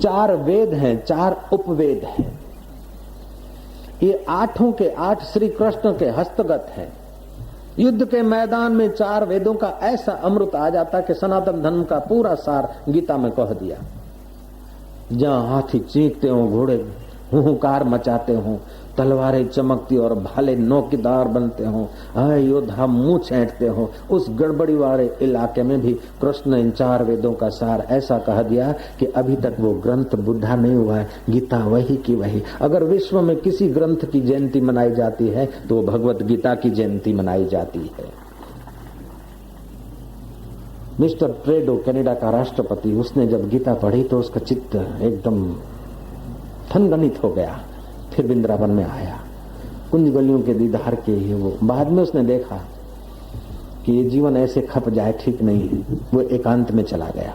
4 वेद हैं, 4 उपवेद हैं। ये 8 के 8 श्री कृष्ण के हस्तगत है। युद्ध के मैदान में 4 वेदों का ऐसा अमृत आ जाता कि सनातन धर्म का पूरा सार गीता में कह दिया। जहां हाथी चीखते हो, घोड़े हुंकार मचाते हो, तलवारें चमकती और भाले नौकीदार बनते हो, योद्धा मुंह छेंटते हो, उस गड़बड़ी वाले इलाके में भी कृष्ण इन 4 वेदों का सार ऐसा कह दिया कि अभी तक वो ग्रंथ बुढ़ा नहीं हुआ है। गीता वही की वही। अगर विश्व में किसी ग्रंथ की जयंती मनाई जाती है तो वो भगवत गीता की जयंती मनाई जाती है। मिस्टर ट्रेडो, कनाडा का राष्ट्रपति, उसने जब गीता पढ़ी तो उसका चित्त एकदम थनगनित हो गया। फिर वृंदावन में आया, कुंज गलियों के दीदार के ही वो। बाद में उसने देखा कि ये जीवन ऐसे खप जाए ठीक नहीं है। वो एकांत में चला गया,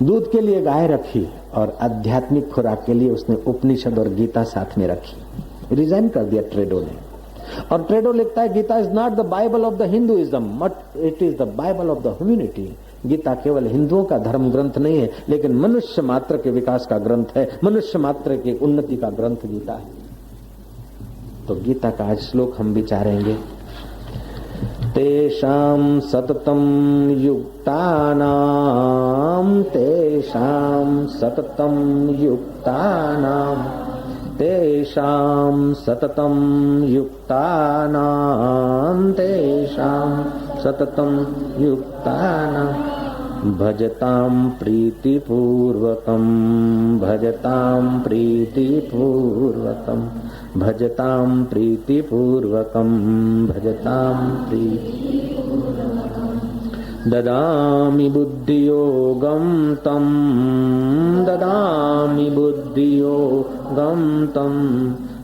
दूध के लिए गाय रखी और आध्यात्मिक खुराक के लिए उसने उपनिषद और गीता साथ में रखी। रिजाइन कर दिया ट्रेडो ने। और ट्रेडो लिखता है, Gita is not the Bible of the Hinduism but it is the Bible of the humanity. Gita केवल हिंदुओं का धर्म ग्रंथ नहीं है, लेकिन मनुष्य मात्र के विकास का ग्रंथ है, मनुष्य मात्र की उन्नति का ग्रंथ गीता है। तो गीता का आज श्लोक हम विचारेंगे। तेषां सततं युक्तानां, तेषां सततं युक्तानां, तेषां सततं युक्तानां, तेषां सततं युक्तानां भजतां प्रीतिपूर्वकं, भजतां प्रीतिपूर्वकं, भजतां प्रीतिपूर्वकं, भजतां प्रीतिपूर्वकं। ददामि बुद्धियोगं तं, ददामि बुद्धियोगं तं,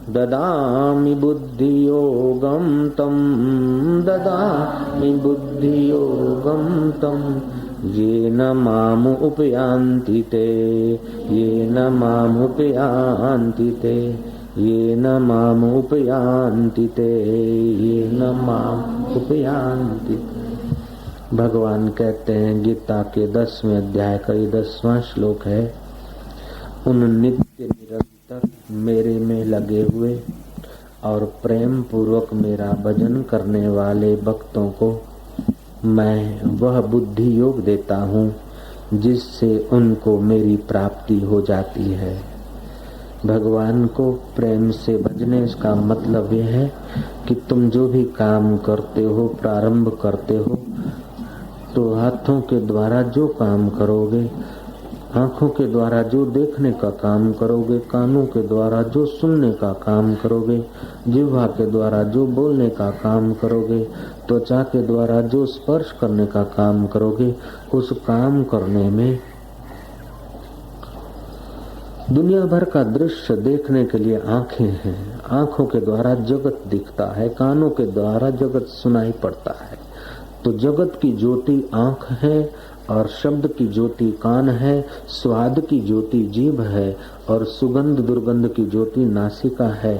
ददामि बुद्धियोगं तं, ददामि बुद्धियोगं तं। येन मामुपयान्ति ते, येन मामुपयान्ति ते, येन मामुपयान्ति ते, येन मामुपयान्ति ते। भगवान कहते हैं, गीता के 10वें अध्याय का ये 10वां श्लोक है, उन नित्य निरंतर मेरे में लगे हुए और प्रेम पूर्वक मेरा भजन करने वाले भक्तों को मैं वह बुद्धि योग देता हूँ जिससे उनको मेरी प्राप्ति हो जाती है। भगवान को प्रेम से भजने का मतलब यह है कि तुम जो भी काम करते हो, प्रारंभ करते हो, तो हाथों के द्वारा जो काम करोगे, आंखों के द्वारा जो देखने का काम करोगे, कानों के द्वारा जो सुनने का काम करोगे, जिह्वा के द्वारा जो बोलने का काम करोगे, त्वचा के द्वारा जो स्पर्श करने का काम करोगे, उस काम करने में दुनिया भर का दृश्य देखने के लिए आंखें हैं। आंखों के द्वारा जगत दिखता है, कानों के द्वारा जगत सुनाई पड़ता है। तो जगत की ज्योति आंख है और शब्द की ज्योति कान है, स्वाद की ज्योति जीभ है और सुगंध दुर्गंध की ज्योति नासिका है।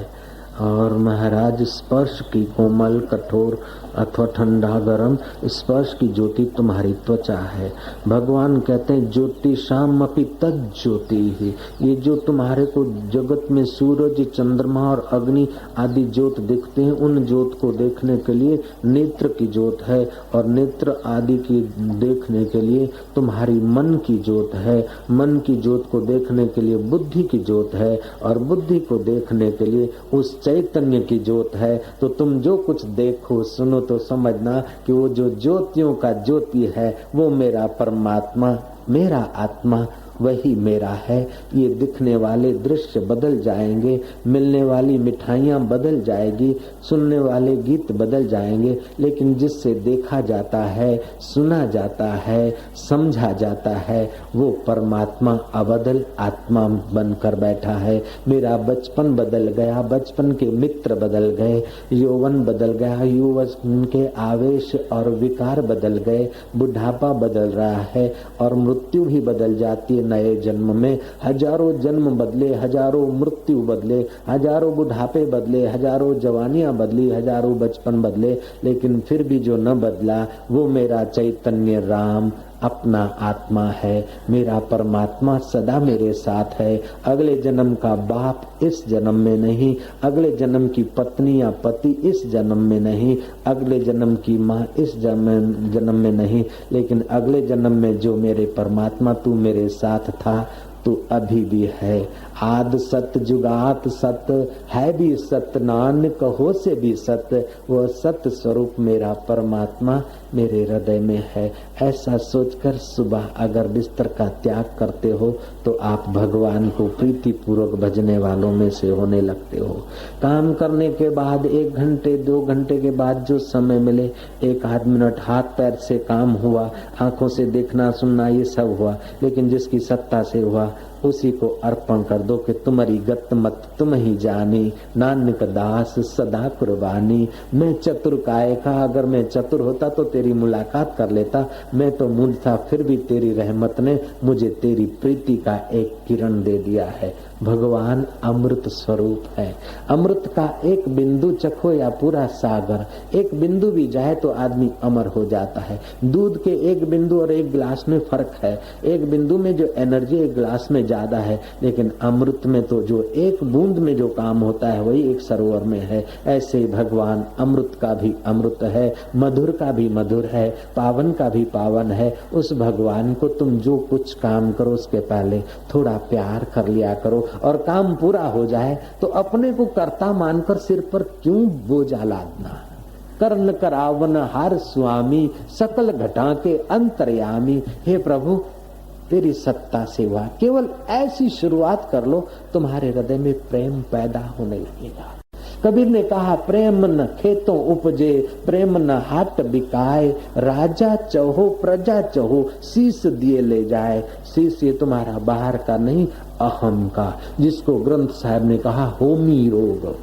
और महाराज स्पर्श की कोमल कठोर अथवा ठंडा गरम स्पर्श की ज्योति तुम्हारी त्वचा है। भगवान कहते हैं ज्योतिषाम अपि तद ज्योति ही, ये जो तुम्हारे को जगत में सूरज चंद्रमा और अग्नि आदि ज्योत दिखते हैं, उन ज्योत को देखने के लिए नेत्र की ज्योत है और नेत्र आदि की देखने के लिए तुम्हारी मन की ज्योत है, मन की ज्योत को देखने के लिए बुद्धि की ज्योत है और बुद्धि को देखने के लिए उस चैतन्य की ज्योत है। तो तुम जो कुछ देखो सुनो तो समझना कि वो जो ज्योतियों का ज्योति है वो मेरा परमात्मा, मेरा आत्मा वही मेरा है। ये दिखने वाले दृश्य बदल जाएंगे, मिलने वाली मिठाइयाँ बदल जाएगी, सुनने वाले गीत बदल जाएंगे, लेकिन जिससे देखा जाता है, सुना जाता है, समझा जाता है, वो परमात्मा अबदल आत्मा बनकर बैठा है। मेरा बचपन बदल गया, बचपन के मित्र बदल गए, यौवन बदल गया, यौवन के आवेश और विकार बदल गए, बुढ़ापा बदल रहा है और मृत्यु भी बदल जाती है। नए जन्म में हजारों जन्म बदले, हजारों मृत्यु बदले, हजारों बुढ़ापे बदले, हजारों जवानियां बदली, हजारों बचपन बदले, लेकिन फिर भी जो न बदला वो मेरा चैतन्य राम अपना आत्मा है, मेरा परमात्मा सदा मेरे साथ है। अगले जन्म का बाप इस जन्म में नहीं, अगले जन्म की पत्नी या पति इस जन्म में नहीं, अगले जन्म की माँ इस जन्म में नहीं, लेकिन अगले जन्म में जो मेरे परमात्मा तू मेरे साथ था, तू अभी भी है। आद सत जुगात सत है भी सत, नानक हो से भी सत, वह सत स्वरूप मेरा परमात्मा मेरे हृदय में है। ऐसा सोचकर सुबह अगर बिस्तर का त्याग करते हो तो आप भगवान को प्रीति पूर्वक भजने वालों में से होने लगते हो। काम करने के बाद 1 घंटे 2 घंटे के बाद जो समय मिले, 1 आध मिनट हाथ पैर से काम हुआ, आंखों से देखना सुनना ये सब हुआ, लेकिन जिसकी सत्ता से हुआ उसी को अर्पण कर दो कि तुम्हारी गत मत तुम ही जानी, नानक दास सदा कुर्बानी। मैं चतुर काय का, अगर मैं चतुर होता तो तेरी मुलाकात कर लेता, मैं तो मूढ़ था फिर भी तेरी रहमत ने मुझे तेरी प्रीति का एक किरण दे दिया है। भगवान अमृत स्वरूप है। अमृत का एक बिंदु चखो या पूरा सागर, एक बिंदु भी जाए तो आदमी अमर हो जाता है। दूध के एक बिंदु और एक गिलास में फर्क है, एक बिंदु में जो एनर्जी एक गिलास में ज्यादा है, लेकिन अमृत में तो जो एक बूंद में जो काम होता है वही एक सरोवर में है। ऐसे ही भगवान अमृत का भी अमृत है, मधुर का भी मधुर है, पावन का भी पावन है। उस भगवान को तुम जो कुछ काम करो उसके पहले थोड़ा प्यार कर लिया करो, और काम पूरा हो जाए तो अपने को कर्ता मानकर सिर पर क्यों बोझा लादना। कर्ण करावन हार स्वामी, सकल घटा के अंतर्यामी। हे प्रभु तेरी सत्ता से हुआ, केवल ऐसी शुरुआत कर लो, तुम्हारे हृदय में प्रेम पैदा होने लगेगा। कबीर ने कहा, प्रेम न खेतों उपजे, प्रेम न हाट बिकाए, राजा चहो प्रजा चहो, शीश दिए ले जाए। शीश ये तुम्हारा बाहर का नहीं, अहम का, जिसको ग्रंथ साहब ने कहा होमी रोग।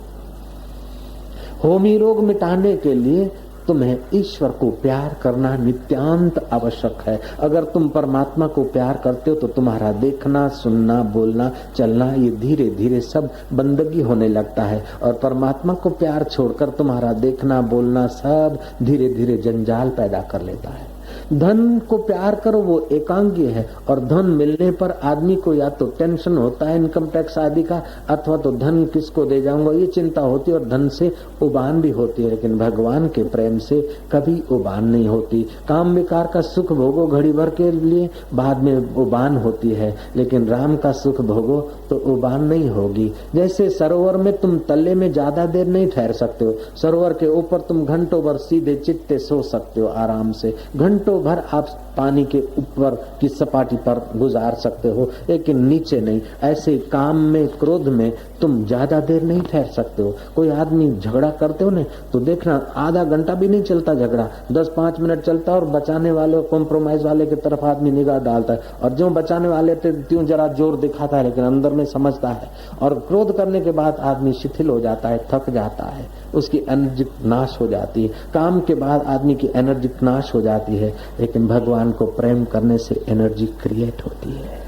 होमी रोग मिटाने के लिए तुम्हें ईश्वर को प्यार करना नित्यांत आवश्यक है। अगर तुम परमात्मा को प्यार करते हो तो तुम्हारा देखना सुनना बोलना चलना ये धीरे धीरे सब बंदगी होने लगता है, और परमात्मा को प्यार छोड़कर तुम्हारा देखना बोलना सब धीरे धीरे जंजाल पैदा कर लेता है। धन को प्यार करो वो एकांगी है, और धन मिलने पर आदमी को या तो टेंशन होता है इनकम टैक्स आदि का, अथवा तो धन किसको दे जाऊंगा ये चिंता होती है, और धन से उबान भी होती है। लेकिन भगवान के प्रेम से कभी उबान नहीं होती। काम विकार का सुख भोगो घड़ी भर के लिए, बाद में उबान होती है, लेकिन राम का सुख भोगो तो उबान नहीं होगी। जैसे सरोवर में तुम तले में ज्यादा देर नहीं ठहर सकते हो, सरोवर के ऊपर तुम घंटों भर सीधे चित्ते सो सकते हो आराम से, घंटों भर आप पानी के ऊपर की सपाटी पर गुजार सकते हो, लेकिन नीचे नहीं। ऐसे काम में क्रोध में तुम ज्यादा देर नहीं ठहर सकते हो। कोई आदमी झगड़ा करते हो ना तो देखना आधा घंटा भी नहीं चलता झगड़ा, 10-5 मिनट चलता, और बचाने वाले कॉम्प्रोमाइज वाले की तरफ आदमी निगाह डालता है, और जो बचाने वाले त्यों जरा जोर दिखाता है, लेकिन अंदर में समझता है। और क्रोध करने के बाद आदमी शिथिल हो जाता है, थक जाता है, उसकी एनर्जी नाश हो जाती है। काम के बाद आदमी की एनर्जी नाश हो जाती है, लेकिन भगवान को प्रेम करने से एनर्जी क्रिएट होती है।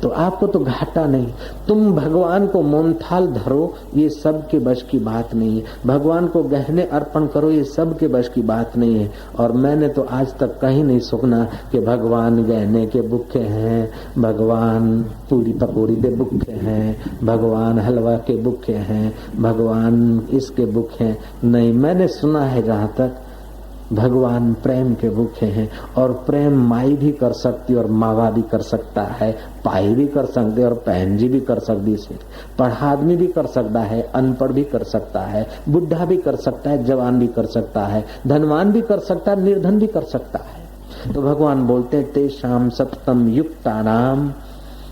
तो आपको तो घाटा नहीं। तुम भगवान को मोनथाल धरो, ये सब के बश की बात नहीं है। भगवान को गहने अर्पण करो, ये सब के बश की बात नहीं है। और मैंने तो आज तक कहीं नहीं सुना कि भगवान गहने के भूखे हैं, भगवान पूरी पकौड़ी के भूखे हैं, भगवान हलवा के भूखे हैं, भगवान इसके भूखे हैं। नहीं, मैंने सुना है जहाँ तक भगवान प्रेम के भूखे हैं, और प्रेम माई भी कर सकती और मावा भी कर सकता है, पाई भी कर सकते और बहन जी भी कर सकती है, पढ़ा आदमी भी कर सकता है, अनपढ़ भी कर सकता है, बुढ़ा भी कर सकता है, जवान भी कर सकता है, धनवान भी कर सकता है, निर्धन भी कर सकता है। तो भगवान बोलते हैं, तेषाम सप्तम युक्तानाम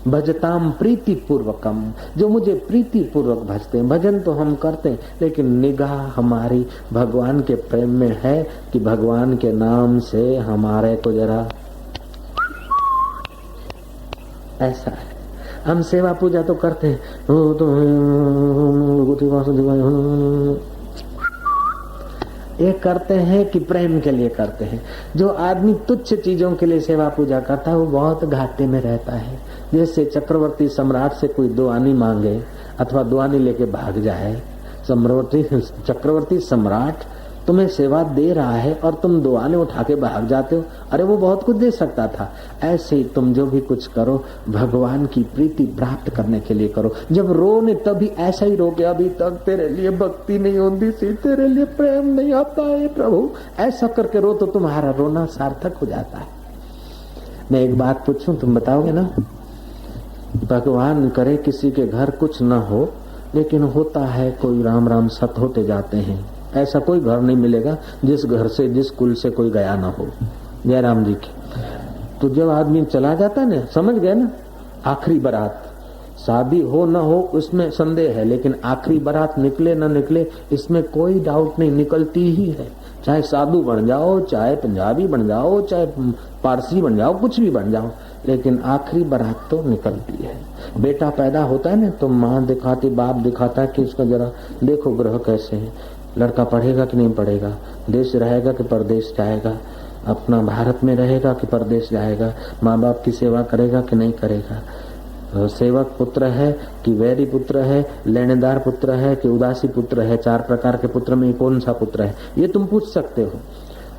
भजताम प्रीति पूर्वकम, जो मुझे प्रीति पूर्वक भजते हैं। भजन तो हम करते हैं, लेकिन निगाह हमारी भगवान के प्रेम में है कि भगवान के नाम से हमारे को जरा ऐसा है। हम सेवा पूजा तो करते हैं, ये करते हैं कि प्रेम के लिए करते हैं। जो आदमी तुच्छ चीजों के लिए सेवा पूजा करता है वो बहुत घाटे में रहता है। जैसे चक्रवर्ती सम्राट से कोई दुआनी मांगे अथवा दुआनी लेके भाग जाए, चक्रवर्ती सम्राट तुम्हें सेवा दे रहा है और तुम दुआने उठा के भाग जाते हो, अरे वो बहुत कुछ दे सकता था। ऐसे ही तुम जो भी कुछ करो भगवान की प्रीति प्राप्त करने के लिए करो। जब रोने तभी ऐसा ही रो के अभी तक तेरे लिए भक्ति नहीं होती थी, तेरे लिए प्रेम नहीं आता है प्रभु, ऐसा करके रो तो तुम्हारा रोना सार्थक हो जाता है। मैं एक बात पूछूं, तुम बताओगे ना? भगवान करे किसी के घर कुछ न हो, लेकिन होता है कोई राम राम सत होते जाते हैं। ऐसा कोई घर नहीं मिलेगा जिस घर से जिस कुल से कोई गया ना हो। जय राम जी की। तो जब आदमी चला जाता है ना, समझ गए ना, आखिरी बारात, शादी हो ना हो उसमें संदेह है, लेकिन आखिरी बारात निकले ना निकले इसमें कोई डाउट नहीं, निकलती ही है। चाहे साधु बन जाओ, चाहे पंजाबी बन जाओ, चाहे पारसी बन जाओ, कुछ भी बन जाओ, लेकिन आखिरी बारात तो निकलती है। बेटा पैदा होता है ना तो माँ दिखाती, बाप दिखाता है कि इसका जरा देखो ग्रह कैसे है, लड़का पढ़ेगा कि नहीं पढ़ेगा, देश रहेगा कि परदेश जाएगा, अपना भारत में रहेगा कि परदेश जाएगा, माँ बाप की सेवा करेगा कि नहीं करेगा, सेवक पुत्र है कि वैरी पुत्र है, लेनेदार पुत्र है कि उदासी पुत्र है, 4 प्रकार के पुत्र में कौन सा पुत्र है, ये तुम पूछ सकते हो।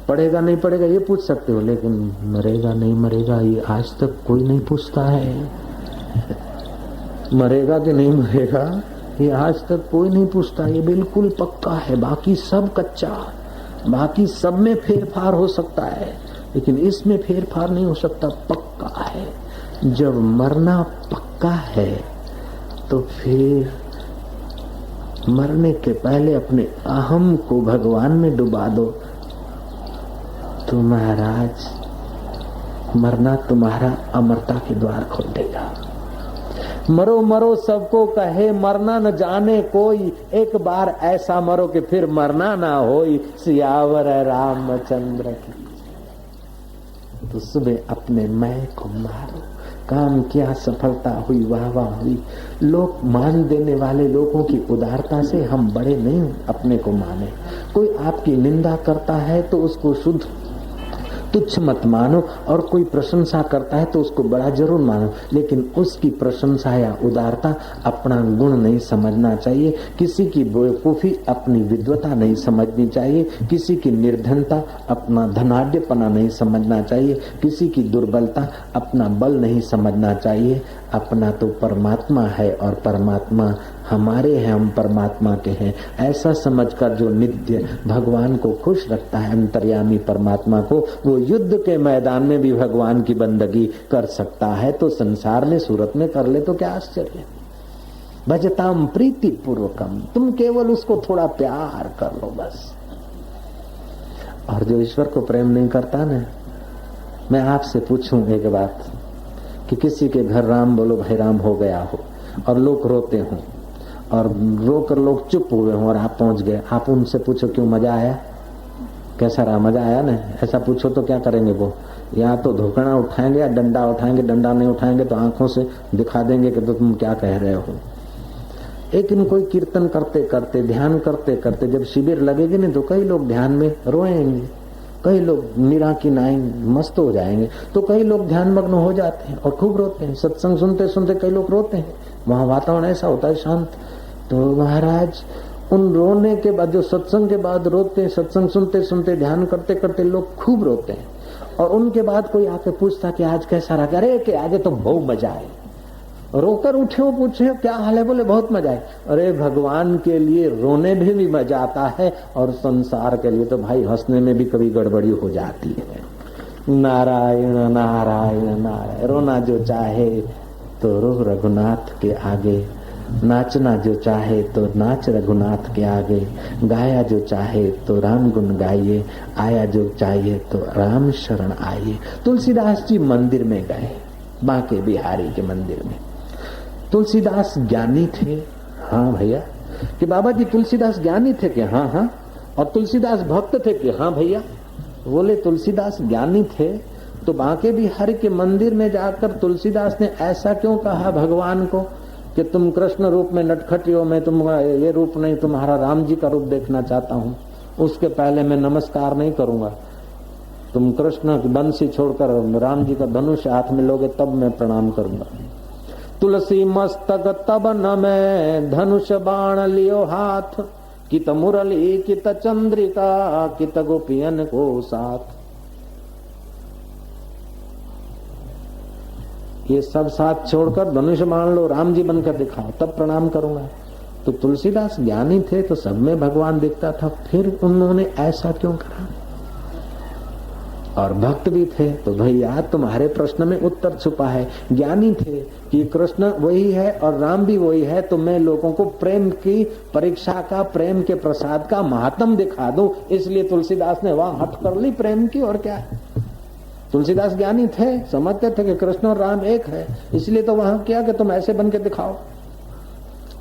पढ़ेगा नहीं पढ़ेगा ये पूछ सकते हो, लेकिन मरेगा नहीं मरेगा ये आज तक कोई नहीं पूछता है। मरेगा कि नहीं मरेगा ये आज तक कोई नहीं पूछता, ये बिल्कुल पक्का है। बाकी सब कच्चा, बाकी सब में फेरफार हो सकता है, लेकिन इसमें फेरफार नहीं हो सकता, पक्का है। जब मरना पक्का है तो फिर मरने के पहले अपने अहम को भगवान में डुबा दो तो महाराज मरना तुम्हारा अमरता के द्वार खोल देगा। मरो मरो सबको कहे, मरना न जाने कोई, एक बार ऐसा मरो कि फिर मरना ना होई, सियावर रामचंद्र की। तो सुबह अपने मैं को मारो, काम किया, सफलता हुई, वाह वाह हुई। लोग मान देने वाले लोगों की उदारता से हम बड़े नहीं अपने को माने। कोई आपकी निंदा करता है तो उसको शुद्ध तुच्छ मत मानो, और कोई प्रशंसा करता है तो उसको बड़ा जरूर मानो, लेकिन उसकी प्रशंसा या उदारता अपना गुण नहीं समझना चाहिए। किसी की बेवकूफी अपनी विद्वता नहीं समझनी चाहिए, किसी की निर्धनता अपना धनाढ्यपना नहीं समझना चाहिए, किसी की दुर्बलता अपना बल नहीं समझना चाहिए। अपना तो परमात्मा है और परमात्मा हमारे हैं, हम परमात्मा के हैं, ऐसा समझकर जो नित्य भगवान को खुश रखता है, अंतर्यामी परमात्मा को, वो युद्ध के मैदान में भी भगवान की बंदगी कर सकता है। तो संसार में सूरत में कर ले तो क्या आश्चर्य। भजताम प्रीति पूर्वकम, तुम केवल उसको थोड़ा प्यार कर लो बस। और जो ईश्वर को प्रेम नहीं करता ना, मैं आपसे पूछूं एक बात कि किसी के घर राम बोलो भाई राम हो गया हो और लोग रोते हों और रोकर लोग चुप हुए हों और आप पहुंच गए, आप उनसे पूछो क्यों मजा आया, कैसा रहा, मजा आया ना, ऐसा पूछो तो क्या करेंगे वो? या तो धोकना उठाएंगे या डंडा उठाएंगे, डंडा नहीं उठाएंगे तो आंखों से दिखा देंगे कि तो तुम क्या कह रहे हो। लेकिन कोई कीर्तन करते करते, ध्यान करते करते जब शिविर लगेगी नहीं तो कई लोग ध्यान में रोएंगे, कई लोग मीरा की नाई मस्त हो जाएंगे, तो कई लोग ध्यान मग्न हो जाते हैं और खूब रोते हैं। सत्संग सुनते सुनते कई लोग रोते हैं, वहां वातावरण ऐसा होता है शांत। तो महाराज उन रोने के बाद, जो सत्संग के बाद रोते हैं, सत्संग सुनते सुनते ध्यान करते करते लोग खूब रोते हैं, और उनके बाद कोई आके पूछता कि आज कैसा रहा, अरे कि आज तो बहुत मजा आया, रोकर उठे हो, पूछे क्या हाल है, बोले बहुत मजा है। अरे भगवान के लिए रोने में भी मजा आता है और संसार के लिए तो भाई हंसने में भी कभी गड़बड़ी हो जाती है। नारायण नारायण नारायण, रोना जो चाहे तो रो रघुनाथ के आगे, नाचना जो चाहे तो नाच रघुनाथ के आगे, गाया जो चाहे तो राम गुण गाइए, आया जो चाहिए तो राम शरण आइए। तुलसीदास जी मंदिर में गए, बांके बिहारी के मंदिर में। तुलसीदास ज्ञानी थे, हाँ भैया, कि बाबा जी तुलसीदास ज्ञानी थे कि हाँ हाँ, और तुलसीदास भक्त थे कि हाँ भैया। बोले तुलसीदास ज्ञानी थे तो बांके बिहारी के मंदिर में जाकर तुलसीदास ने ऐसा क्यों कहा भगवान को कि तुम कृष्ण रूप में नटखटी हो, मैं तुम ये रूप नहीं, तुम्हारा राम जी का रूप देखना चाहता हूँ, उसके पहले मैं नमस्कार नहीं करूंगा, तुम कृष्ण की बंसी छोड़कर राम जी का धनुष हाथ में लोगे तब मैं प्रणाम करूंगा। तुलसी मस्तक तब न मैं धनुष बाण लियो हाथ, कित मुरली कित चंद्रिका कित गोपियन को साथ। ये सब साथ छोड़कर धनुष मान लो, राम जी बनकर दिखाओ, तब प्रणाम करूंगा। तो तुलसीदास ज्ञानी थे तो सब में भगवान दिखता था, फिर उन्होंने ऐसा क्यों करा? और भक्त भी थे तो भैया तुम्हारे प्रश्न में उत्तर छुपा है। ज्ञानी थे कि कृष्ण वही है और राम भी वही है, तो मैं लोगों को प्रेम की परीक्षा का, प्रेम के प्रसाद का महात्म दिखा दूं, इसलिए तुलसीदास ने वहां हट कर ली प्रेम की। और क्या है, तुलसीदास ज्ञानी थे, समझते थे कि कृष्ण और राम एक है, इसलिए तो वहां किया कि तुम ऐसे बन के दिखाओ।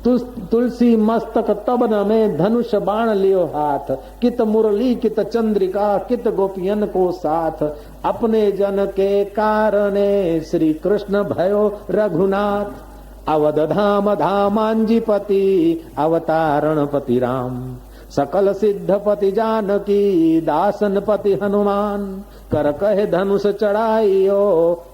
तुलसी मस्तक तब न में धनुष बाण लियो हाथ, कित मुरली कित चंद्रिका कित गोपियन को साथ। अपने जन के कारणे श्री कृष्ण भयो रघुनाथ। अवध धाम धामांजीपति अवतारण पति राम। सकल सिद्धपति जानकी दासन पति हनुमान। कर कहे धनुष चढ़ाइयो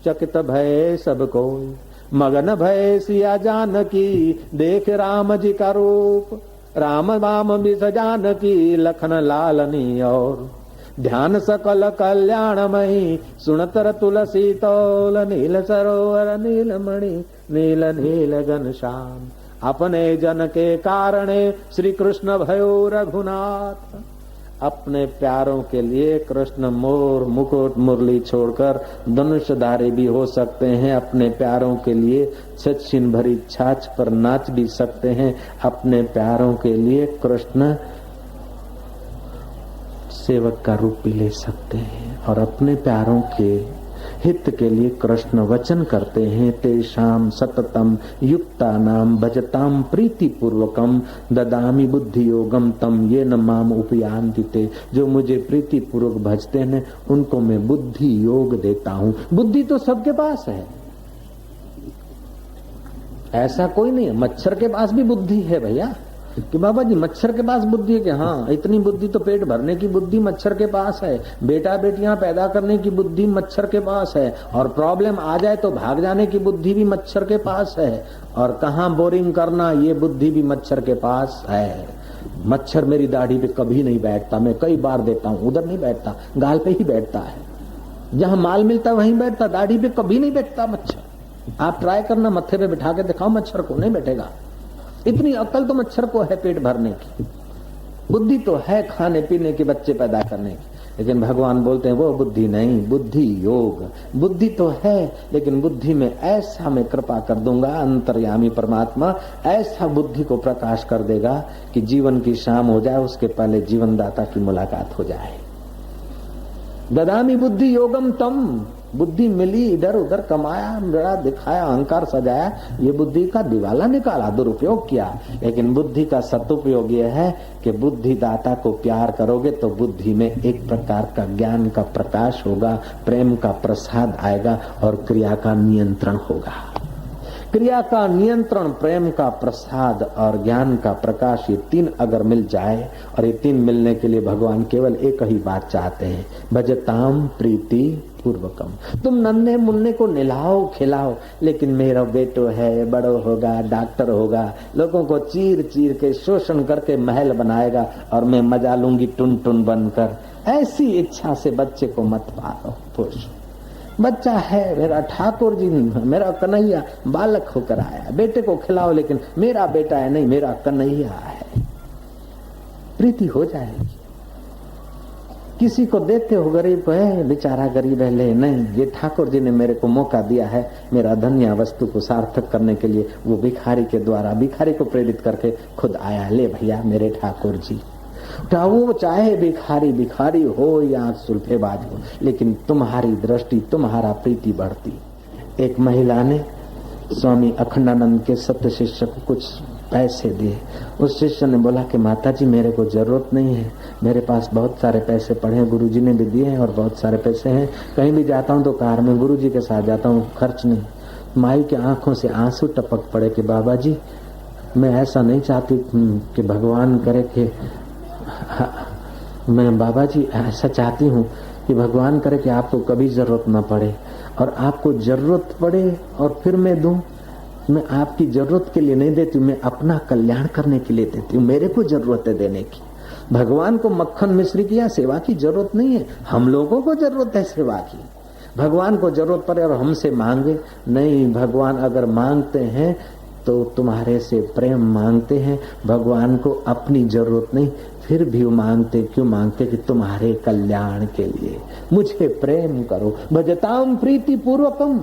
चकित भय सब कोई। मगन भय सिया जानकी देख राम जी का रूप। राम बाम बिस जानकी लखन लालनी और। ध्यान सकल कल्याणमयी सुनतर तुलसी तोल। नील सरोवर नील मणि नील नील घनश्याम। अपने जन के कारणे श्री कृष्ण भयो रघुनाथ। अपने प्यारों के लिए कृष्ण मोर मुकुट मुरली छोड़कर धनुषधारी भी हो सकते हैं। अपने प्यारों के लिए छछिन भरी छाछ पर नाच भी सकते हैं। अपने प्यारों के लिए कृष्ण सेवक का रूप भी ले सकते हैं। और अपने प्यारों के हित के लिए कृष्ण वचन करते हैं। तेषाम सततम युक्ता नाम भजताम प्रीति पूर्वकम ददामी बुद्धि योगम तम ये न माम उपयांति ते। जो मुझे प्रीति पूर्वक भजते हैं उनको मैं बुद्धि योग देता हूँ। बुद्धि तो सबके पास है, ऐसा कोई नहीं है। मच्छर के पास भी बुद्धि है भैया, कि बाबा जी मच्छर के पास बुद्धि है कि हाँ इतनी बुद्धि तो पेट भरने की बुद्धि मच्छर के पास है। बेटा बेटियां पैदा करने की बुद्धि मच्छर के पास है। और प्रॉब्लम आ जाए तो भाग जाने की बुद्धि भी मच्छर के पास है। और कहाँ बोरिंग करना ये बुद्धि भी मच्छर के पास है। मच्छर मेरी दाढ़ी पे कभी नहीं बैठता, मैं कई बार देता हूँ, उधर नहीं बैठता, गाल पे ही बैठता है। जहाँ माल मिलता है वहीं बैठता, दाढ़ी पे कभी नहीं बैठता मच्छर। आप ट्राई करना, मत्थे पे बिठा के दिखाओ मच्छर को, नहीं बैठेगा। इतनी अक्ल तो मच्छर को है पेट भरने की, बुद्धि तो है खाने पीने की, बच्चे पैदा करने की। लेकिन भगवान बोलते हैं वो बुद्धि नहीं, बुद्धि योग। बुद्धि तो है लेकिन बुद्धि में ऐसा मैं कृपा कर दूंगा, अंतर्यामी परमात्मा ऐसा बुद्धि को प्रकाश कर देगा कि जीवन की शाम हो जाए उसके पहले जीवन दाता की मुलाकात हो जाए। ददामी बुद्धि योगम तम। बुद्धि मिली, इधर उधर कमाया, बड़ा दिखाया, अहंकार सजाया, ये बुद्धि का दिवाला निकाला, दुरुपयोग किया। लेकिन बुद्धि का सदुपयोग यह है कि बुद्धि दाता को प्यार करोगे तो बुद्धि में एक प्रकार का ज्ञान का प्रकाश होगा, प्रेम का प्रसाद आएगा और क्रिया का नियंत्रण होगा। क्रिया का नियंत्रण, प्रेम का प्रसाद और ज्ञान का प्रकाश, ये तीन अगर मिल जाए, और ये तीन मिलने के लिए भगवान केवल एक ही बात चाहते हैं, भजताम प्रीति पूर्वकम। तुम नन्हे मुन्ने को निलाओ खिलाओ, लेकिन मेरा बेटो है, बड़ो होगा, डॉक्टर होगा, लोगों को चीर चीर के शोषण करके महल बनाएगा और मैं मजा लूंगी टुन टुन बनकर। ऐसी इच्छा से बच्चे को मत पालो पुरुष। बच्चा है मेरा ठाकुर जी, मेरा कन्हैया बालक होकर आया, बेटे को खिलाओ लेकिन मेरा बेटा है नहीं, मेरा कन्हैया है। प्रीति हो जाएगी। किसी को देते हो गरीब है, बेचारा गरीब है, ले नहीं, ये ठाकुर जी ने मेरे को मौका दिया है मेरा धन्य वस्तु को सार्थक करने के लिए। वो भिखारी के द्वारा, भिखारी को प्रेरित करके खुद आया, ले भैया मेरे ठाकुर जी। वो चाहे भिखारी भिखारी हो या सुल्फेबाज हो, लेकिन तुम्हारी दृष्टि, तुम्हारा प्रीति बढ़ती। एक महिला ने स्वामी अखंडानंद के सत्य शिष्य को कुछ पैसे दिए। उस शिष्य ने बोला कि माता जी मेरे को जरूरत नहीं है, मेरे पास बहुत सारे पैसे पड़े हैं, गुरुजी ने भी दिए हैं और बहुत सारे पैसे हैं, कहीं भी जाता हूँ तो कार में गुरुजी के साथ जाता हूँ, खर्च नहीं। माई की आंखों से आंसू टपक पड़े कि बाबा जी मैं ऐसा नहीं चाहती कि भगवान करे कि मैं, बाबा जी ऐसा चाहती हूँ कि भगवान करे कि आपको कभी जरूरत न पड़े, और आपको जरूरत पड़े और फिर मैं दूं, मैं आपकी जरूरत के लिए नहीं देती हूँ, मैं अपना कल्याण करने के लिए देती हूँ। मेरे को जरूरत है देने की। भगवान को मक्खन मिश्री की या सेवा की जरूरत नहीं है, हम लोगों को जरूरत है सेवा की। भगवान को जरूरत पड़े और हमसे मांगे नहीं। भगवान अगर मांगते हैं तो तुम्हारे से प्रेम मांगते हैं। भगवान को अपनी जरूरत नहीं, फिर भी मांगते। क्यों मांगते? कि तुम्हारे कल्याण के लिए मुझे प्रेम करो। भजताम प्रीति पूर्वकम।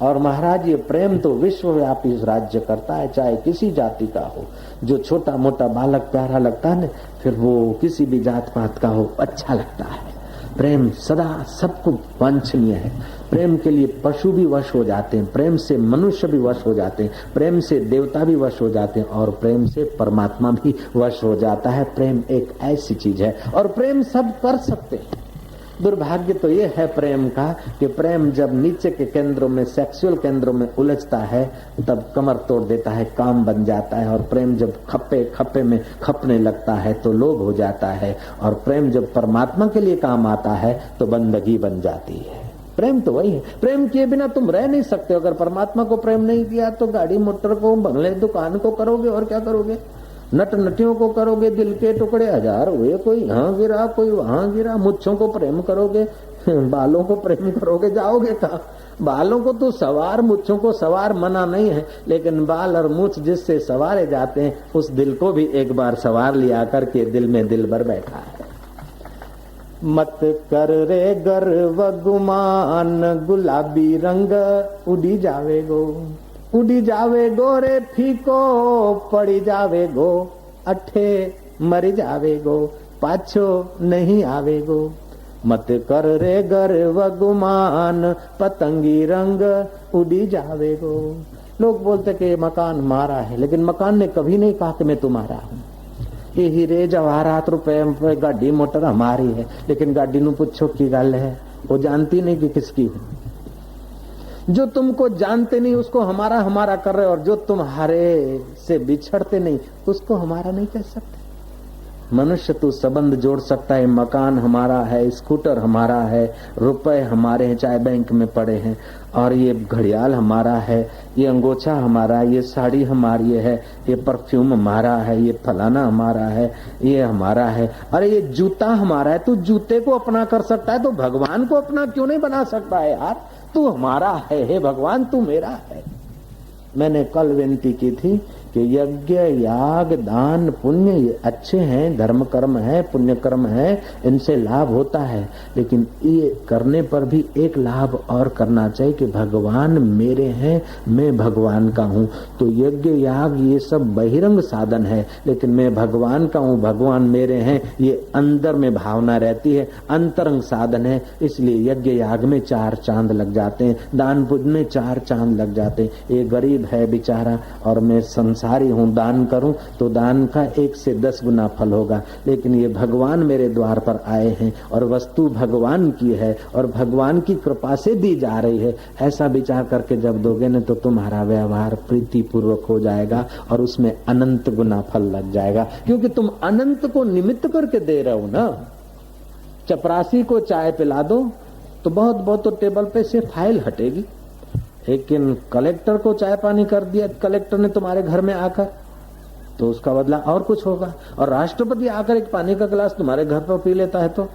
और महाराज ये प्रेम तो विश्वव्यापी राज्य करता है, चाहे किसी जाति का हो। जो छोटा मोटा बालक प्यारा लगता है ना, फिर वो किसी भी जात पात का हो अच्छा लगता है। प्रेम सदा सबको वांछनीय है। प्रेम के लिए पशु भी वश हो जाते हैं, प्रेम से मनुष्य भी वश हो जाते हैं, प्रेम से देवता भी वश हो जाते हैं और प्रेम से परमात्मा भी वश हो जाता है। प्रेम एक ऐसी चीज है और प्रेम सब कर सकते हैं। दुर्भाग्य तो ये है प्रेम का कि प्रेम जब नीचे के केंद्रों में, सेक्सुअल केंद्रों में उलझता है तब कमर तोड़ देता है, काम बन जाता है। और प्रेम जब खप्पे खप्पे में खपने लगता है तो लोभ हो जाता है। और प्रेम जब परमात्मा के लिए काम आता है तो बंदगी बन जाती है। प्रेम तो वही है। प्रेम किए बिना तुम रह नहीं सकते। अगर परमात्मा को प्रेम नहीं किया तो गाड़ी मोटर को, बंगले दुकान को करोगे और क्या करोगे? नट नटियों को करोगे, दिल के टुकड़े हजार हुए, कोई यहाँ गिरा कोई वहां गिरा। मुच्छों को प्रेम करोगे, बालों को प्रेम करोगे, जाओगे कहाँ? बालों को तो सवार, मुच्छों को सवार मना नहीं है, लेकिन बाल और मुछ जिससे सवारे जाते हैं उस दिल को भी एक बार सवार लिया करके दिल में दिल भर बैठा है। मत कर रे गर्व गुमान, गुलाबी रंग उड़ी जावेगो, उड़ी जावेगो रे फीको, पड़ी जावेगो अठे मर जावेगो, पाछो नहीं आवेगो। मत कर रे गर्व गुमान, पतंगी रंग उड़ी जावेगो। लोग बोलते कि मकान हमारा है, लेकिन मकान ने कभी नहीं कहा कि मैं तुम्हारा हूँ। ये हीरे जवाहरात रुपए गाड़ी मोटर हमारी है, लेकिन गाड़ी नु पूछो की गल है, वो जानती नहीं कि किसकी है। जो तुमको जानते नहीं उसको हमारा हमारा कर रहे, और जो तुम्हारे से बिछड़ते नहीं उसको हमारा नहीं कह सकते। मनुष्य तो संबंध जोड़ सकता है। मकान हमारा है, स्कूटर हमारा है, रुपए हमारे हैं चाहे बैंक में पड़े हैं, और ये घड़ियाल हमारा है, ये अंगोछा हमारा, ये साड़ी हमारी है, ये परफ्यूम हमारा है, ये फलाना हमारा है, ये हमारा है, अरे ये जूता हमारा है। तू जूते को अपना कर सकता है तो भगवान को अपना क्यों नहीं बना सकता है यार? तू हमारा है, हे भगवान तू मेरा है। मैंने कल विनती की थी कि यज्ञ याग दान पुण्य ये अच्छे हैं, धर्म कर्म है, पुण्य कर्म है, इनसे लाभ होता है, लेकिन ये करने पर भी एक लाभ और करना चाहिए कि भगवान मेरे हैं, मैं भगवान का हूँ। तो यज्ञ याग ये सब बहिरंग साधन है, लेकिन मैं भगवान का हूँ, भगवान मेरे हैं, ये अंदर में भावना रहती है, अंतरंग साधन है। इसलिए यज्ञ याग में 4 चांद लग जाते हैं, दान पुण्य में 4 चांद लग जाते हैं। ये गरीब है बेचारा और मैं संसारी हूँ, दान करूं तो दान का 1 से 10 गुना फल होगा, लेकिन ये भगवान मेरे द्वार पर आए हैं और वस्तु भगवान की है और भगवान की कृपा से दी जा रही है, ऐसा विचार करके जब दोगे न तो तुम्हारा व्यवहार प्रीति पूर्वक हो जाएगा और उसमें अनंत गुना फल लग जाएगा, क्योंकि तुम अनंत को निमित्त करके दे रहे हो ना। चपरासी को चाय पिला दो तो बहुत बहुत तो टेबल पे से फाइल हटेगी, लेकिन कलेक्टर को चाय पानी कर दिया, कलेक्टर ने तुम्हारे घर में आकर, तो उसका बदला और कुछ होगा। और राष्ट्रपति आकर एक पानी का गिलास तुम्हारे घर पर पी लेता है तो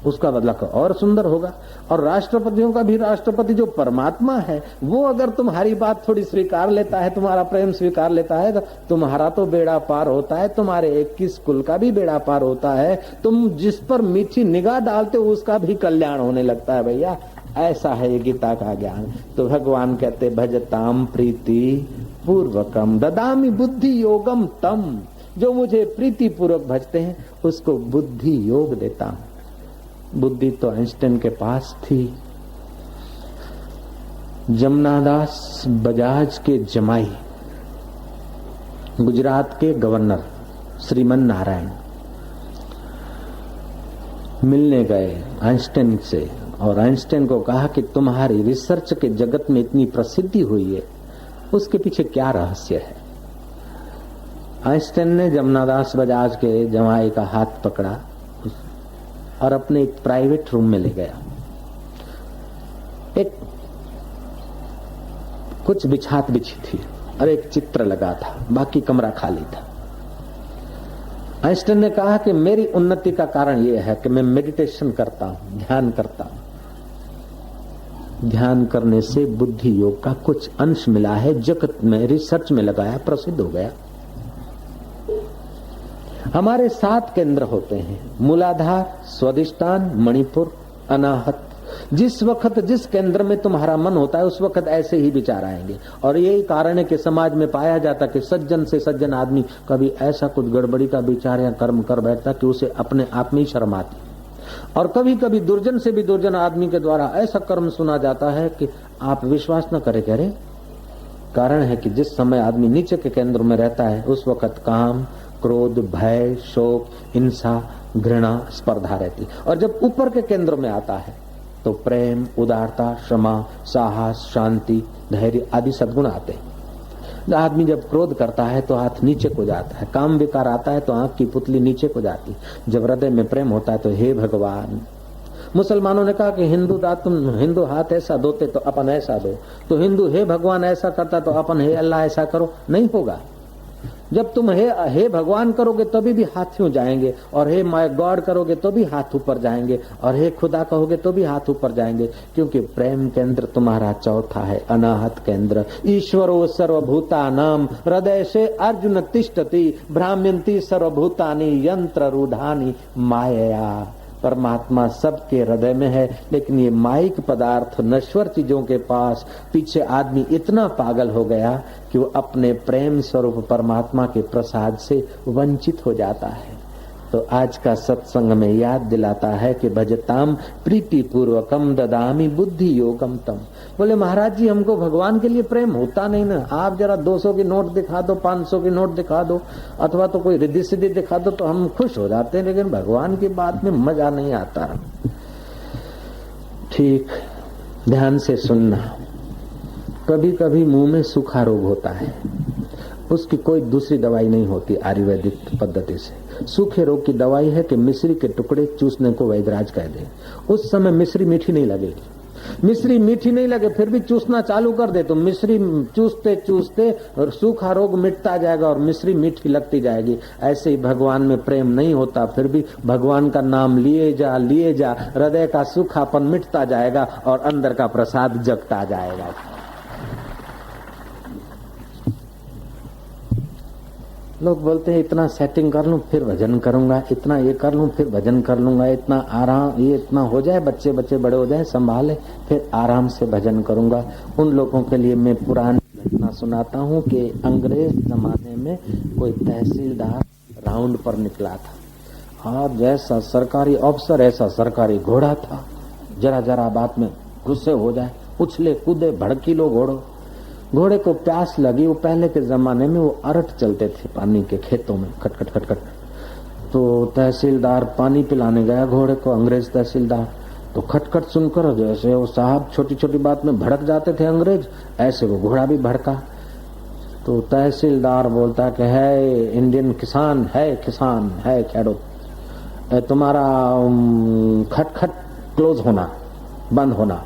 उसका बदला और सुंदर होगा। और राष्ट्रपतियों का भी राष्ट्रपति जो परमात्मा है वो अगर तुम्हारी बात थोड़ी स्वीकार लेता है, तुम्हारा प्रेम स्वीकार लेता है, तो तुम्हारा तो बेड़ा पार होता है, तुम्हारे 21 कुल का भी बेड़ा पार होता है। तुम जिस पर मीठी निगाह डालते हो उसका भी कल्याण होने लगता है भैया। ऐसा है ये गीता का ज्ञान। तो भगवान कहते भजताम प्रीति पूर्वकम ददामि बुद्धि योगम तम, जो मुझे प्रीति पूर्वक भजते हैं उसको बुद्धि योग देता हूं। बुद्धि तो आइंस्टाइन के पास थी। जमनादास बजाज के जमाई गुजरात के गवर्नर श्रीमन नारायण मिलने गए आइंस्टाइन से और आइंस्टाइन को कहा कि तुम्हारी रिसर्च के जगत में इतनी प्रसिद्धि हुई है, उसके पीछे क्या रहस्य है। आइंस्टाइन ने जमनादास बजाज के जमाई का हाथ पकड़ा और अपने एक प्राइवेट रूम में ले गया। एक कुछ बिछात बिछी थी, और एक चित्र लगा था, बाकी कमरा खाली था। आइंस्टाइन ने कहा कि मेरी उन्नति का कारण यह है कि मैं मेडिटेशन करता हूं, ध्यान करता हूं। ध्यान करने से बुद्धि योग का कुछ अंश मिला है, जगत में रिसर्च में लगाया, प्रसिद्ध हो गया। हमारे 7 केंद्र होते हैं, मूलाधार, स्वादिष्टान, मणिपुर, अनाहत। जिस वक्त जिस केंद्र में तुम्हारा मन होता है उस वक्त ऐसे ही विचार आएंगे। और यही कारण है कि समाज में पाया जाता कि सज्जन से सज्जन आदमी कभी ऐसा कुछ गड़बड़ी का विचार या कर्म कर बैठता कि उसे अपने आप में ही शर्म आती। और कभी कभी दुर्जन से भी दुर्जन आदमी के द्वारा ऐसा कर्म सुना जाता है कि आप विश्वास न करें। कह रहे कारण है कि जिस समय आदमी नीचे के केंद्र में रहता है उस वक्त काम, क्रोध, भय, शोक, हिंसा, घृणा, स्पर्धा रहती। और जब ऊपर के केंद्र में आता है तो प्रेम, उदारता, क्षमा, साहस, शांति, धैर्य आदि सद्गुण आते हैं। आदमी जब क्रोध करता है तो हाथ नीचे को जाता है, काम विकार आता है तो आंख की पुतली नीचे को जाती। जब हृदय में प्रेम होता है तो हे भगवान। मुसलमानों ने कहा कि हिंदू हाथ ऐसा धोते तो अपन ऐसा दो, तो हिंदू हे भगवान ऐसा करता तो अपन हे अल्लाह ऐसा करो। नहीं होगा। जब तुम हे भगवान करोगे तभी भी हाथ यूं जाएंगे, और हे माय गॉड करोगे तो भी हाथ ऊपर जाएंगे, और हे खुदा कहोगे तो भी हाथ ऊपर जाएंगे। क्योंकि प्रेम केंद्र तुम्हारा चौथा है, अनाहत केंद्र। ईश्वरो सर्वभूतानाम हृदय से अर्जुन तिष्ठति भ्राम्यन्ति सर्वभूतानि यंत्र रूढ़ानि माया। परमात्मा सबके हृदय में है, लेकिन ये माइक पदार्थ नश्वर चीजों के पास पीछे आदमी इतना पागल हो गया कि वो अपने प्रेम स्वरूप परमात्मा के प्रसाद से वंचित हो जाता है। तो आज का सत्संग में याद दिलाता है कि भजताम प्रीति पूर्वकम ददामी बुद्धि योगम तम। बोले महाराज जी हमको भगवान के लिए प्रेम होता नहीं ना। आप जरा 200 की नोट दिखा दो, 500 की नोट दिखा दो, अथवा तो कोई रिद्धि सिद्धि दिखा दो तो हम खुश हो जाते हैं, लेकिन भगवान की बात में मजा नहीं आता। ठीक, ध्यान से सुनना। कभी कभी मुंह में सूखा रोग होता है, उसकी कोई दूसरी दवाई नहीं होती आयुर्वेदिक पद्धति से। सूखे रोग की दवाई है कि मिश्री के टुकड़े चूसने को वैद्यराज कह दे। उस समय मिश्री मीठी नहीं लगेगी। मिश्री मीठी नहीं लगे फिर भी चूसना चालू कर दे तो मिश्री चूसते चूसते और सूखा रोग मिटता जाएगा और मिश्री मीठी लगती जाएगी। ऐसे ही भगवान में प्रेम नहीं होता, फिर भी भगवान का नाम लिए जा हृदय का सूखापन मिटता जाएगा और अंदर का प्रसाद जगता जाएगा। लोग बोलते हैं इतना सेटिंग कर लूं फिर भजन करूंगा, इतना ये कर लूं फिर भजन कर लूंगा, इतना आराम, ये इतना हो जाए, बच्चे बड़े हो जाए, संभाले, फिर आराम से भजन करूंगा। उन लोगों के लिए मैं पुरानी घटना सुनाता हूं कि अंग्रेज जमाने में कोई तहसीलदार राउंड पर निकला था और जैसा सरकारी अफसर ऐसा सरकारी घोड़ा था। जरा बात में गुस्से हो जाए, उछले कूदे, भड़कीलो घोड़े को प्यास लगी। वो पहले के जमाने में वो अरट चलते थे पानी के खेतों में, खटखट खटखट। तो तहसीलदार पानी पिलाने गया घोड़े को, अंग्रेज तहसीलदार। तो खटखट सुनकर जैसे वो साहब छोटी छोटी बात में भड़क जाते थे अंग्रेज, ऐसे वो घोड़ा भी भड़का। तो तहसीलदार बोलता कि है इंडियन किसान है खेडो, तुम्हारा खटखट क्लोज होना, बंद होना।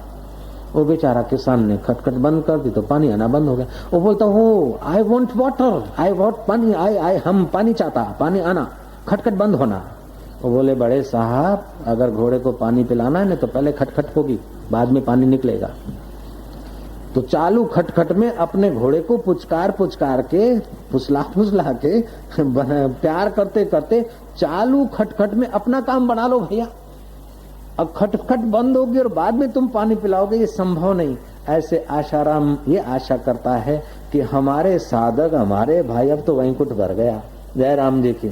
वो बेचारा किसान ने खटखट बंद कर दी तो पानी आना बंद हो गया। वो बोलता हो I want water, I want पानी, हम पानी चाहता, पानी आना, खटखट बंद होना। वो बोले बड़े साहब अगर घोड़े को पानी पिलाना है ना तो पहले खटखट होगी, बाद में पानी निकलेगा। तो चालू खटखट में अपने घोड़े को पुचकार के फुसला के प्यार करते करते चालू खटखट में अपना काम बना लो भैया। अब खटखट बंद होगी और बाद में तुम पानी पिलाओगे, ये संभव नहीं। ऐसे आशाराम ये आशा करता है कि हमारे साधक, हमारे भाई, अब तो वैकुंठ भर गया। जय राम जी की।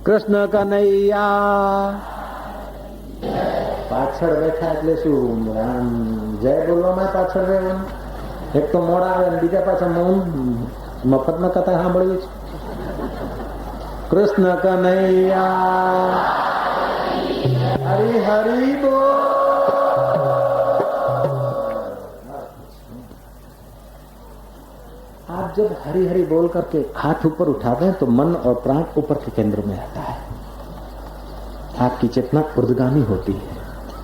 कृष्ण कन्हैया पाछड़ बैठा એટલે શું રામ જય બોલવામાં પાછળ રહેવાનું। એક તો મોડા આવે બીજા પાછા મૌન મફતમાં કથા સાંભળવી છે। કૃષ્ણ કન્હૈયા हरि हरि बोल। आप जब हरि हरि बोल करके हाथ ऊपर उठाते हैं तो मन और प्राण ऊपर के केंद्र में आता है, आपकी चेतना ऊर्ध्वगामी होती है।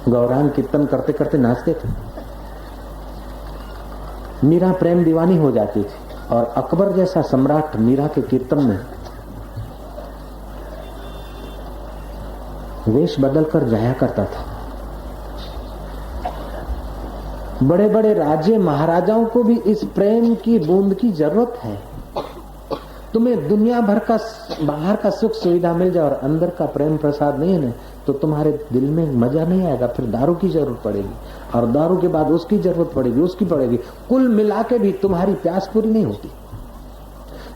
गौरांग कीर्तन करते करते नाचते थे, मीरा प्रेम दीवानी हो जाती थी। और अकबर जैसा सम्राट मीरा के कीर्तन में वेश बदलकर जाया करता था। बड़े बड़े राजे महाराजाओं को भी इस प्रेम की बूंद की जरूरत है। तुम्हें दुनिया भर का बाहर का सुख सुविधा मिल जाए और अंदर का प्रेम प्रसाद नहीं है ना, तो तुम्हारे दिल में मजा नहीं आएगा। फिर दारू की जरूरत पड़ेगी और दारू के बाद उसकी जरूरत पड़ेगी, उसकी पड़ेगी। कुल मिला के भी तुम्हारी प्यास पूरी नहीं होती।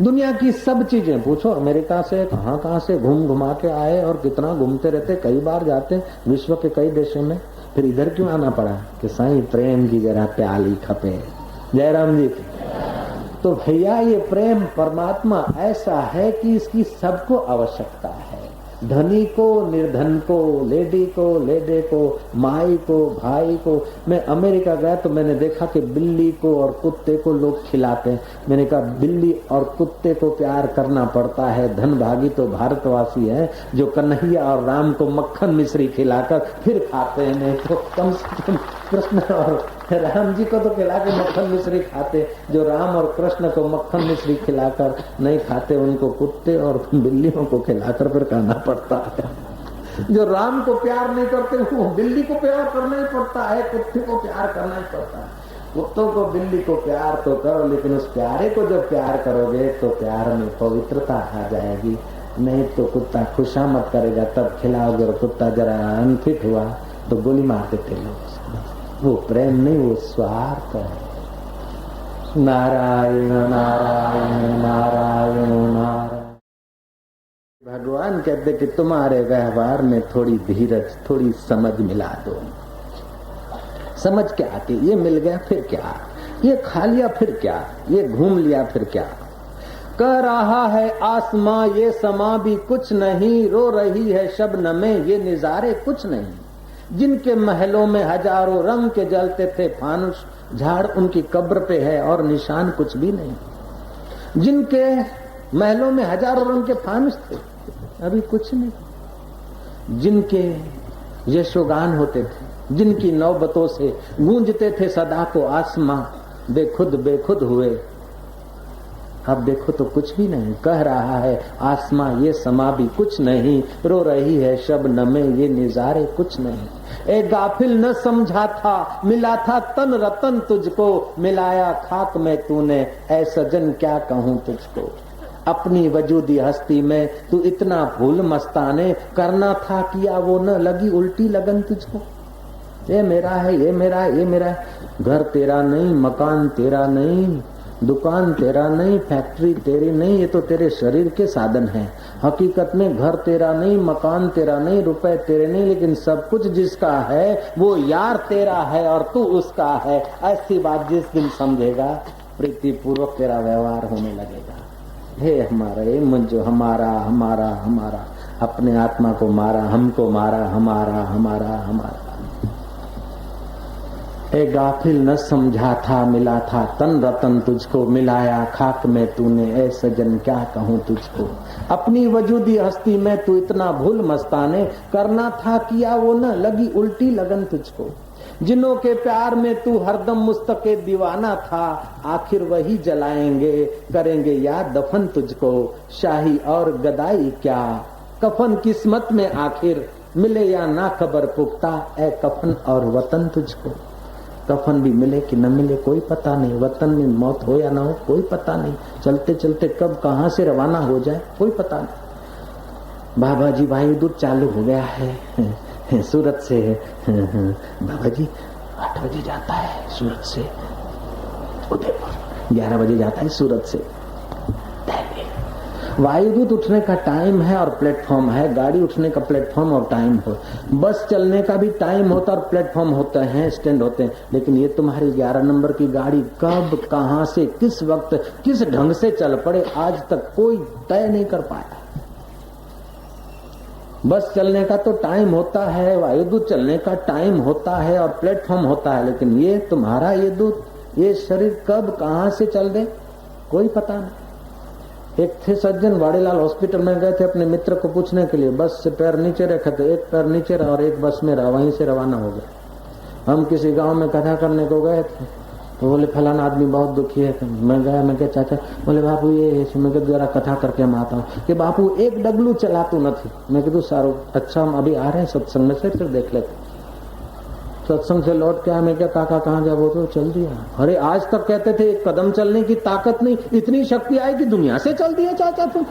दुनिया की सब चीजें पूछो, अमेरिका से कहां से घूम घुमा के आए और कितना घूमते रहते, कई बार जाते विश्व के कई देशों में, फिर इधर क्यों आना पड़ा कि साईं प्रेम की जरा प्याली खपे। जयराम जी। तो भैया ये प्रेम परमात्मा ऐसा है कि इसकी सबको आवश्यकता है। धनी को, निर्धन को, लेडी को, लेडे को, माई को, भाई को। मैं अमेरिका गया तो मैंने देखा कि बिल्ली को और कुत्ते को लोग खिलाते हैं। मैंने कहा बिल्ली और कुत्ते को प्यार करना पड़ता है। धन भागी तो भारतवासी है जो कन्हैया और राम को मक्खन मिश्री खिलाकर फिर खाते हैं, नहीं तो कम से कम कृष्ण और राम जी को तो खिला के मक्खन मिश्री खाते, जो राम और कृष्ण को मक्खन मिश्री खिलाकर नहीं खाते उनको कुत्ते और बिल्लियों को खिलाकर फिर खाना पड़ता है। जो राम को प्यार नहीं करते वो बिल्ली को प्यार करना ही पड़ता है, कुत्ते को प्यार करना ही पड़ता है। कुत्तों को, बिल्ली को प्यार तो करो, लेकिन उस प्यारे को जब प्यार करोगे तो प्यार में पवित्रता आ जाएगी। नहीं तो कुत्ता खुशामद करेगा, तब खिलाओगे और कुत्ता जरा अनफिट हुआ तो गोली मार देते लोग। वो प्रेम नहीं, वो स्वार्थ है। नारायण नारायण नारायण नारायण। भगवान कहते कि तुम्हारे व्यवहार में थोड़ी धीरज, थोड़ी समझ मिला दो। समझ क्या कि ये मिल गया फिर क्या, ये खा लिया फिर क्या, ये घूम लिया फिर क्या। कह रहा है आसमां ये समा भी कुछ नहीं, रो रही है शबनमें ये निजारे कुछ नहीं। जिनके महलों में हजारों रंग के जलते थे फानुस, झाड़ उनकी कब्र पे है और निशान कुछ भी नहीं। जिनके महलों में हजारों रंग के फानुस थे, अभी कुछ नहीं। जिनके यशोगान होते थे, जिनकी नौबतों से गूंजते थे सदा को आसमां, बेखुद बेखुद हुए, अब देखो तो कुछ भी नहीं। कह रहा है आसमां ये समा भी कुछ नहीं, रो रही है शबनमें ये निजारे कुछ नहीं। ए गाफिल न समझा था, मिला था तन रतन तुझको, मिलाया खाक में तूने, ऐ सजन क्या कहूँ तुझको। अपनी वजूदी हस्ती में तू इतना भूल मस्ताने, करना था किया वो न लगी उल्टी लगन तुझको। ये मेरा है, ये मेरा है, ये मेरा है। घर तेरा नहीं, मकान तेरा नहीं, दुकान तेरा नहीं, फैक्ट्री तेरी नहीं, ये तो तेरे शरीर के साधन हैं। हकीकत में घर तेरा नहीं, मकान तेरा नहीं, रुपए तेरे नहीं, लेकिन सब कुछ जिसका है वो यार तेरा है और तू उसका है। ऐसी बात जिस दिन समझेगा प्रीति पूर्वक तेरा व्यवहार होने लगेगा। हे हमारा, हे मुझो, हमारा हमारा हमारा, अपने आत्मा को मारा, हमको मारा, हमारा हमारा हमारा। ए गाफिल न समझा था, मिला था तन रतन तुझको, मिलाया खाक में तूने, ए सजन क्या कहूँ तुझको। अपनी वजूदी हस्ती में तू इतना भूल मस्ताने, करना था किया वो न लगी उल्टी लगन तुझको। जिन्हों के प्यार में तू हरदम मुस्तके दीवाना था, आखिर वही जलाएंगे, करेंगे याद दफन तुझको। शाही और गदाई क्या, कफन किस्मत में आखिर, मिले या ना खबर पुख्ता, ए कफन और वतन तुझको। कफन भी मिले कि न मिले कोई पता नहीं, वतन में मौत हो या ना हो कोई पता नहीं, चलते चलते कब कहां से रवाना हो जाए कोई पता नहीं। बाबा जी वायुदूत चालू हो गया है सूरत से। बाबा जी 8 बजे जाता है सूरत से उदयपुर, 11 बजे जाता है सूरत से। वायुदूत उठने का टाइम है और प्लेटफॉर्म है, गाड़ी उठने का प्लेटफॉर्म और टाइम हो, बस चलने का भी टाइम होता और प्लेटफॉर्म होते हैं, स्टैंड होते हैं। लेकिन ये तुम्हारी 11 नंबर की गाड़ी कब, कहां से, किस वक्त, किस ढंग से चल पड़े आज तक कोई तय नहीं कर पाया। बस चलने का तो टाइम होता है, वायुदूत चलने का टाइम होता है और प्लेटफॉर्म होता है, लेकिन ये तुम्हारा ये दूत, ये शरीर कब कहां से चल दे कोई पता नहीं। एक थे सज्जन, वाड़ीलाल हॉस्पिटल में गए थे अपने मित्र को पूछने के लिए, बस से पैर नीचे रखे थे, एक पैर नीचे रहा और एक बस में रहा, वहीं से रवाना हो गए। हम किसी गांव में कथा करने को गए थे, तो बोले फलाना आदमी बहुत दुखी है। मैं गया, मैं क्या चाचा, बोले बापू ये मैं जरा कथा करके हम आता हूँ कि बापू एक डगलू चलातू नहीं। मैं कहूँ सारो अच्छा हम अभी आ रहे हैं सत्संग में से, फिर देख लेते। सत्संग से लौट के आया, मैं क्या काका कहाँ गया? वो तो चल दिया। अरे आज तक कहते थे एक कदम चलने की ताकत नहीं, इतनी शक्ति आई कि दुनिया से चल दिया चाचा तुम।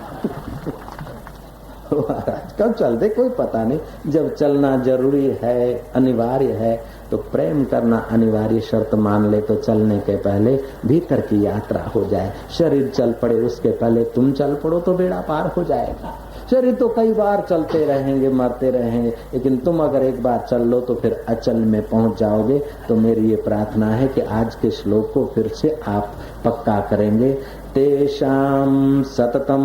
कब चलते कोई पता नहीं। जब चलना जरूरी है, अनिवार्य है, तो प्रेम करना अनिवार्य शर्त मान ले तो चलने के पहले भीतर की यात्रा हो जाए। शरीर चल पड़े उसके पहले तुम चल पड़ो तो बेड़ा पार हो जाएगा। शरीर तो कई बार चलते रहेंगे, मरते रहेंगे, लेकिन तुम अगर एक बार चल लो तो फिर अचल में पहुंच जाओगे। तो मेरी ये प्रार्थना है कि आज के श्लोक को फिर से आप पक्का करेंगे। तेषां सततं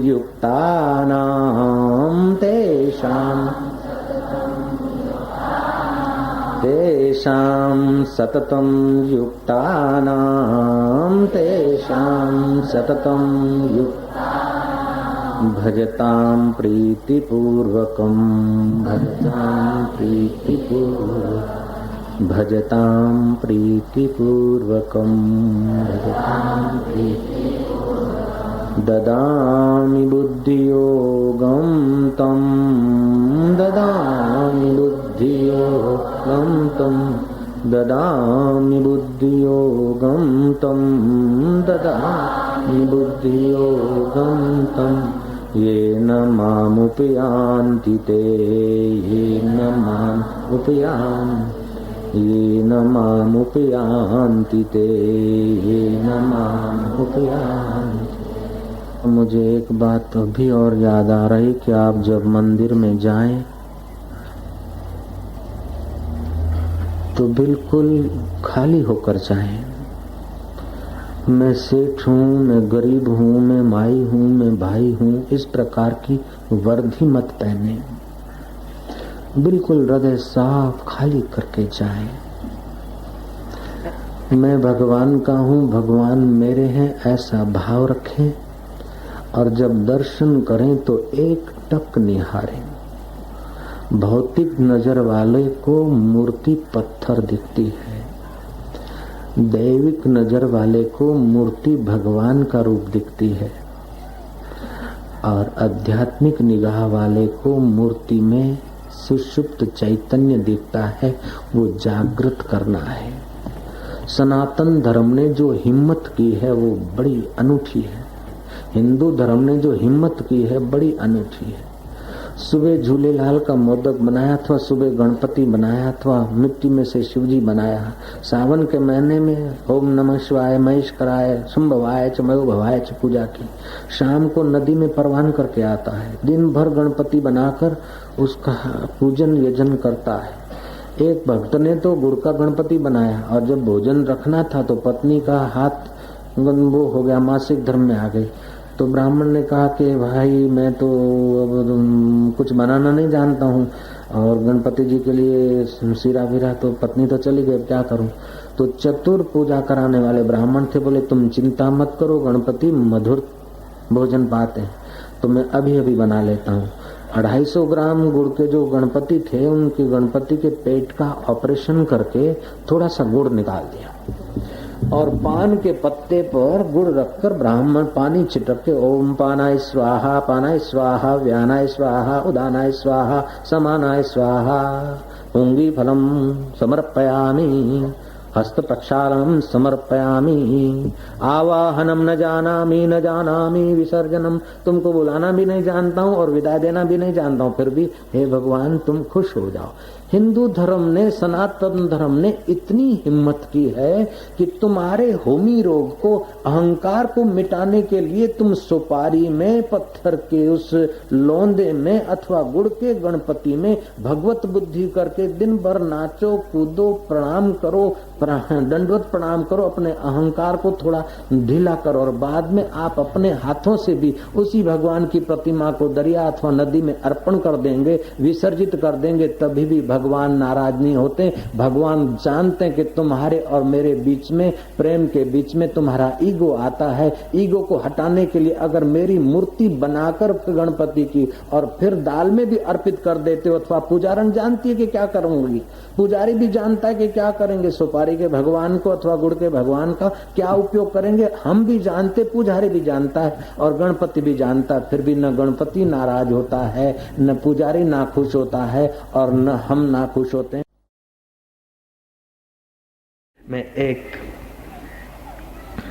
युक्तानां तेषां सततं युक्तानां तेषां सततं भजतां प्रीतिपूर्वकं भजतां प्रीतिपूर्वकं भजतां प्रीतिपूर्वकं भजतां प्रीतिपूर्वकं ददामि बुद्धियोगं तं ददामि बुद्धियोगं तं ददामि बुद्धियोगं तं ददामि बुद्धियोगं तं येन मामुपयान्ति ते येन मामुपयान्ति येन मामुपयान्ति ते येन मामुपयान्ति। मुझे एक बात अभी और याद आ रही कि आप जब मंदिर में जाएं तो बिल्कुल खाली होकर जाएं। मैं सेठ हूँ, मैं गरीब हूँ, मैं माई हूँ, मैं भाई हूँ, इस प्रकार की वर्दी मत पहने। बिल्कुल हृदय साफ खाली करके जाएं। मैं भगवान का हूँ, भगवान मेरे हैं, ऐसा भाव रखें। और जब दर्शन करें तो एक टक निहारें। भौतिक नजर वाले को मूर्ति पत्थर दिखती है, दैविक नजर वाले को मूर्ति भगवान का रूप दिखती है, और आध्यात्मिक निगाह वाले को मूर्ति में सुषुप्त चैतन्य दिखता है। वो जागृत करना है। सनातन धर्म ने जो हिम्मत की है वो बड़ी अनूठी है। हिंदू धर्म ने जो हिम्मत की है बड़ी अनूठी है। सुबह झूलेलाल का मोदक बनाया, अथवा सुबह गणपति बनाया, अथवा मिट्टी में से शिवजी बनाया। सावन के महीने में ओम नमः शिवाय, महेश कराय, संभवाय च मयो भवाय च पूजा की। शाम को नदी में परवान करके आता है। दिन भर गणपति बनाकर उसका पूजन यजन करता है। एक भक्त ने तो गुड़ का गणपति बनाया, और जब भोजन रखना था तो पत्नी का हाथ वो हो गया, मासिक धर्म में आ गई। तो ब्राह्मण ने कहा कि भाई मैं तो अब कुछ बनाना नहीं जानता हूँ, और गणपति जी के लिए सिरा विरा तो पत्नी तो चली गई, क्या करूँ? तो चतुर पूजा कराने वाले ब्राह्मण थे, बोले तुम चिंता मत करो, गणपति मधुर भोजन पाते हैं, तो मैं अभी अभी बना लेता हूँ। 250 ग्राम गुड़ के जो गणपति थे, उनके गणपति के पेट का ऑपरेशन करके थोड़ा सा गुड़ निकाल दिया, और पान के पत्ते पर गुड़ रखकर ब्राह्मण पानी छिटक के ओम पानाय स्वाहा व्यानाय स्वाहा उदानाय स्वाहा समानाय स्वाहा पुंगी फलम समर्पयामि हस्त प्रक्षालनम समर्पयामि आवाहनम न जानामि विसर्जनम। तुमको बुलाना भी नहीं जानता हूँ और विदाई देना भी नहीं जानता हूँ, फिर भी हे भगवान तुम खुश हो जाओ। हिंदू धर्म ने, सनातन धर्म ने इतनी हिम्मत की है कि तुम्हारे होमी रोग को, अहंकार को मिटाने के लिए तुम सुपारी में, पत्थर के उस लौंदे में अथवा गुड़ के गणपति में भगवत बुद्धि करके दिन भर नाचो कूदो, प्रणाम करो, दंडवत प्रणाम करो, अपने अहंकार को थोड़ा ढीला करो, और बाद में आप अपने हाथों से भी उसी भगवान की प्रतिमा को दरिया अथवा नदी में अर्पण कर देंगे, विसर्जित कर देंगे, तभी भी भगवान नाराज नहीं होते। भगवान जानते हैं कि तुम्हारे और मेरे बीच में, प्रेम के बीच में तुम्हारा ईगो आता है। ईगो को हटाने के लिए अगर मेरी मूर्ति बनाकर गणपति की और फिर दाल में भी अर्पित कर देते हो, अथवा पुजारन जानती है कि क्या करूंगी, पुजारी भी जानता है कि क्या करेंगे, सुपारी के भगवान को अथवा गुड़ के भगवान का क्या उपयोग करेंगे, हम भी जानते, पुजारी भी जानता है और गणपति भी जानता है। फिर भी न गणपति नाराज होता है, न पुजारी नाखुश होता है और न हम नाखुश होते हैं। मैं एक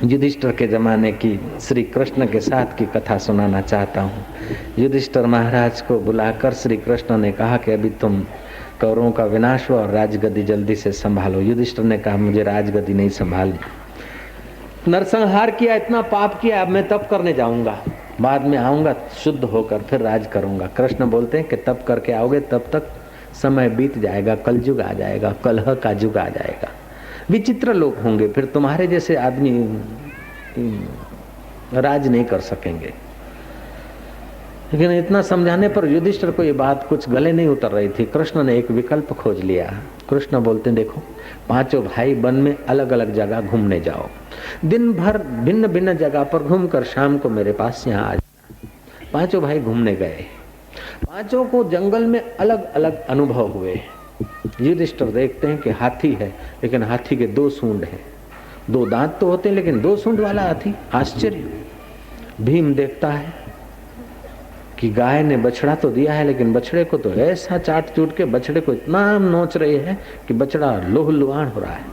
युधिष्ठिर के जमाने की श्री कृष्ण के साथ की कथा सुनाना चाहता हूँ। युधिष्ठिर महाराज को बुलाकर श्री कृष्ण ने कहा कि अभी तुम कौरवों का विनाश हुआ और राजगद्दी जल्दी से संभालो। युधिष्ठिर ने कहा मुझे राजगद्दी नहीं संभालनी, नरसंहार किया, इतना पाप किया, अब मैं तप करने जाऊंगा, बाद में आऊंगा शुद्ध होकर फिर राज करूंगा। कृष्ण बोलते हैं कि तप करके आओगे तब तक समय बीत जाएगा, कलयुग आ जाएगा, कलह का युग आ जाएगा, विचित्र लोग होंगे, फिर तुम्हारे जैसे आदमी राज नहीं कर सकेंगे। लेकिन इतना समझाने पर युधिष्ठिर को ये बात कुछ गले नहीं उतर रही थी। कृष्ण ने एक विकल्प खोज लिया। कृष्ण बोलते देखो, पांचों भाई वन में अलग अलग जगह घूमने जाओ, दिन भर भिन्न भिन्न जगह पर घूमकर शाम को मेरे पास यहाँ आ जाओ। पांचों भाई घूमने गए, पांचों को जंगल में अलग अलग अनुभव हुए। युधिष्ठिर देखते हैं कि हाथी है, लेकिन हाथी के 2 सूंड हैं, 2 दांत तो होते हैं लेकिन 2 सूंड वाला हाथी, आश्चर्य। भीम देखता है कि गाय ने बछड़ा तो दिया है, लेकिन बछड़े को तो ऐसा चाट चूट के बछड़े को इतना नोच रहे हैं कि बछड़ा लोहलुहान हो रहा है।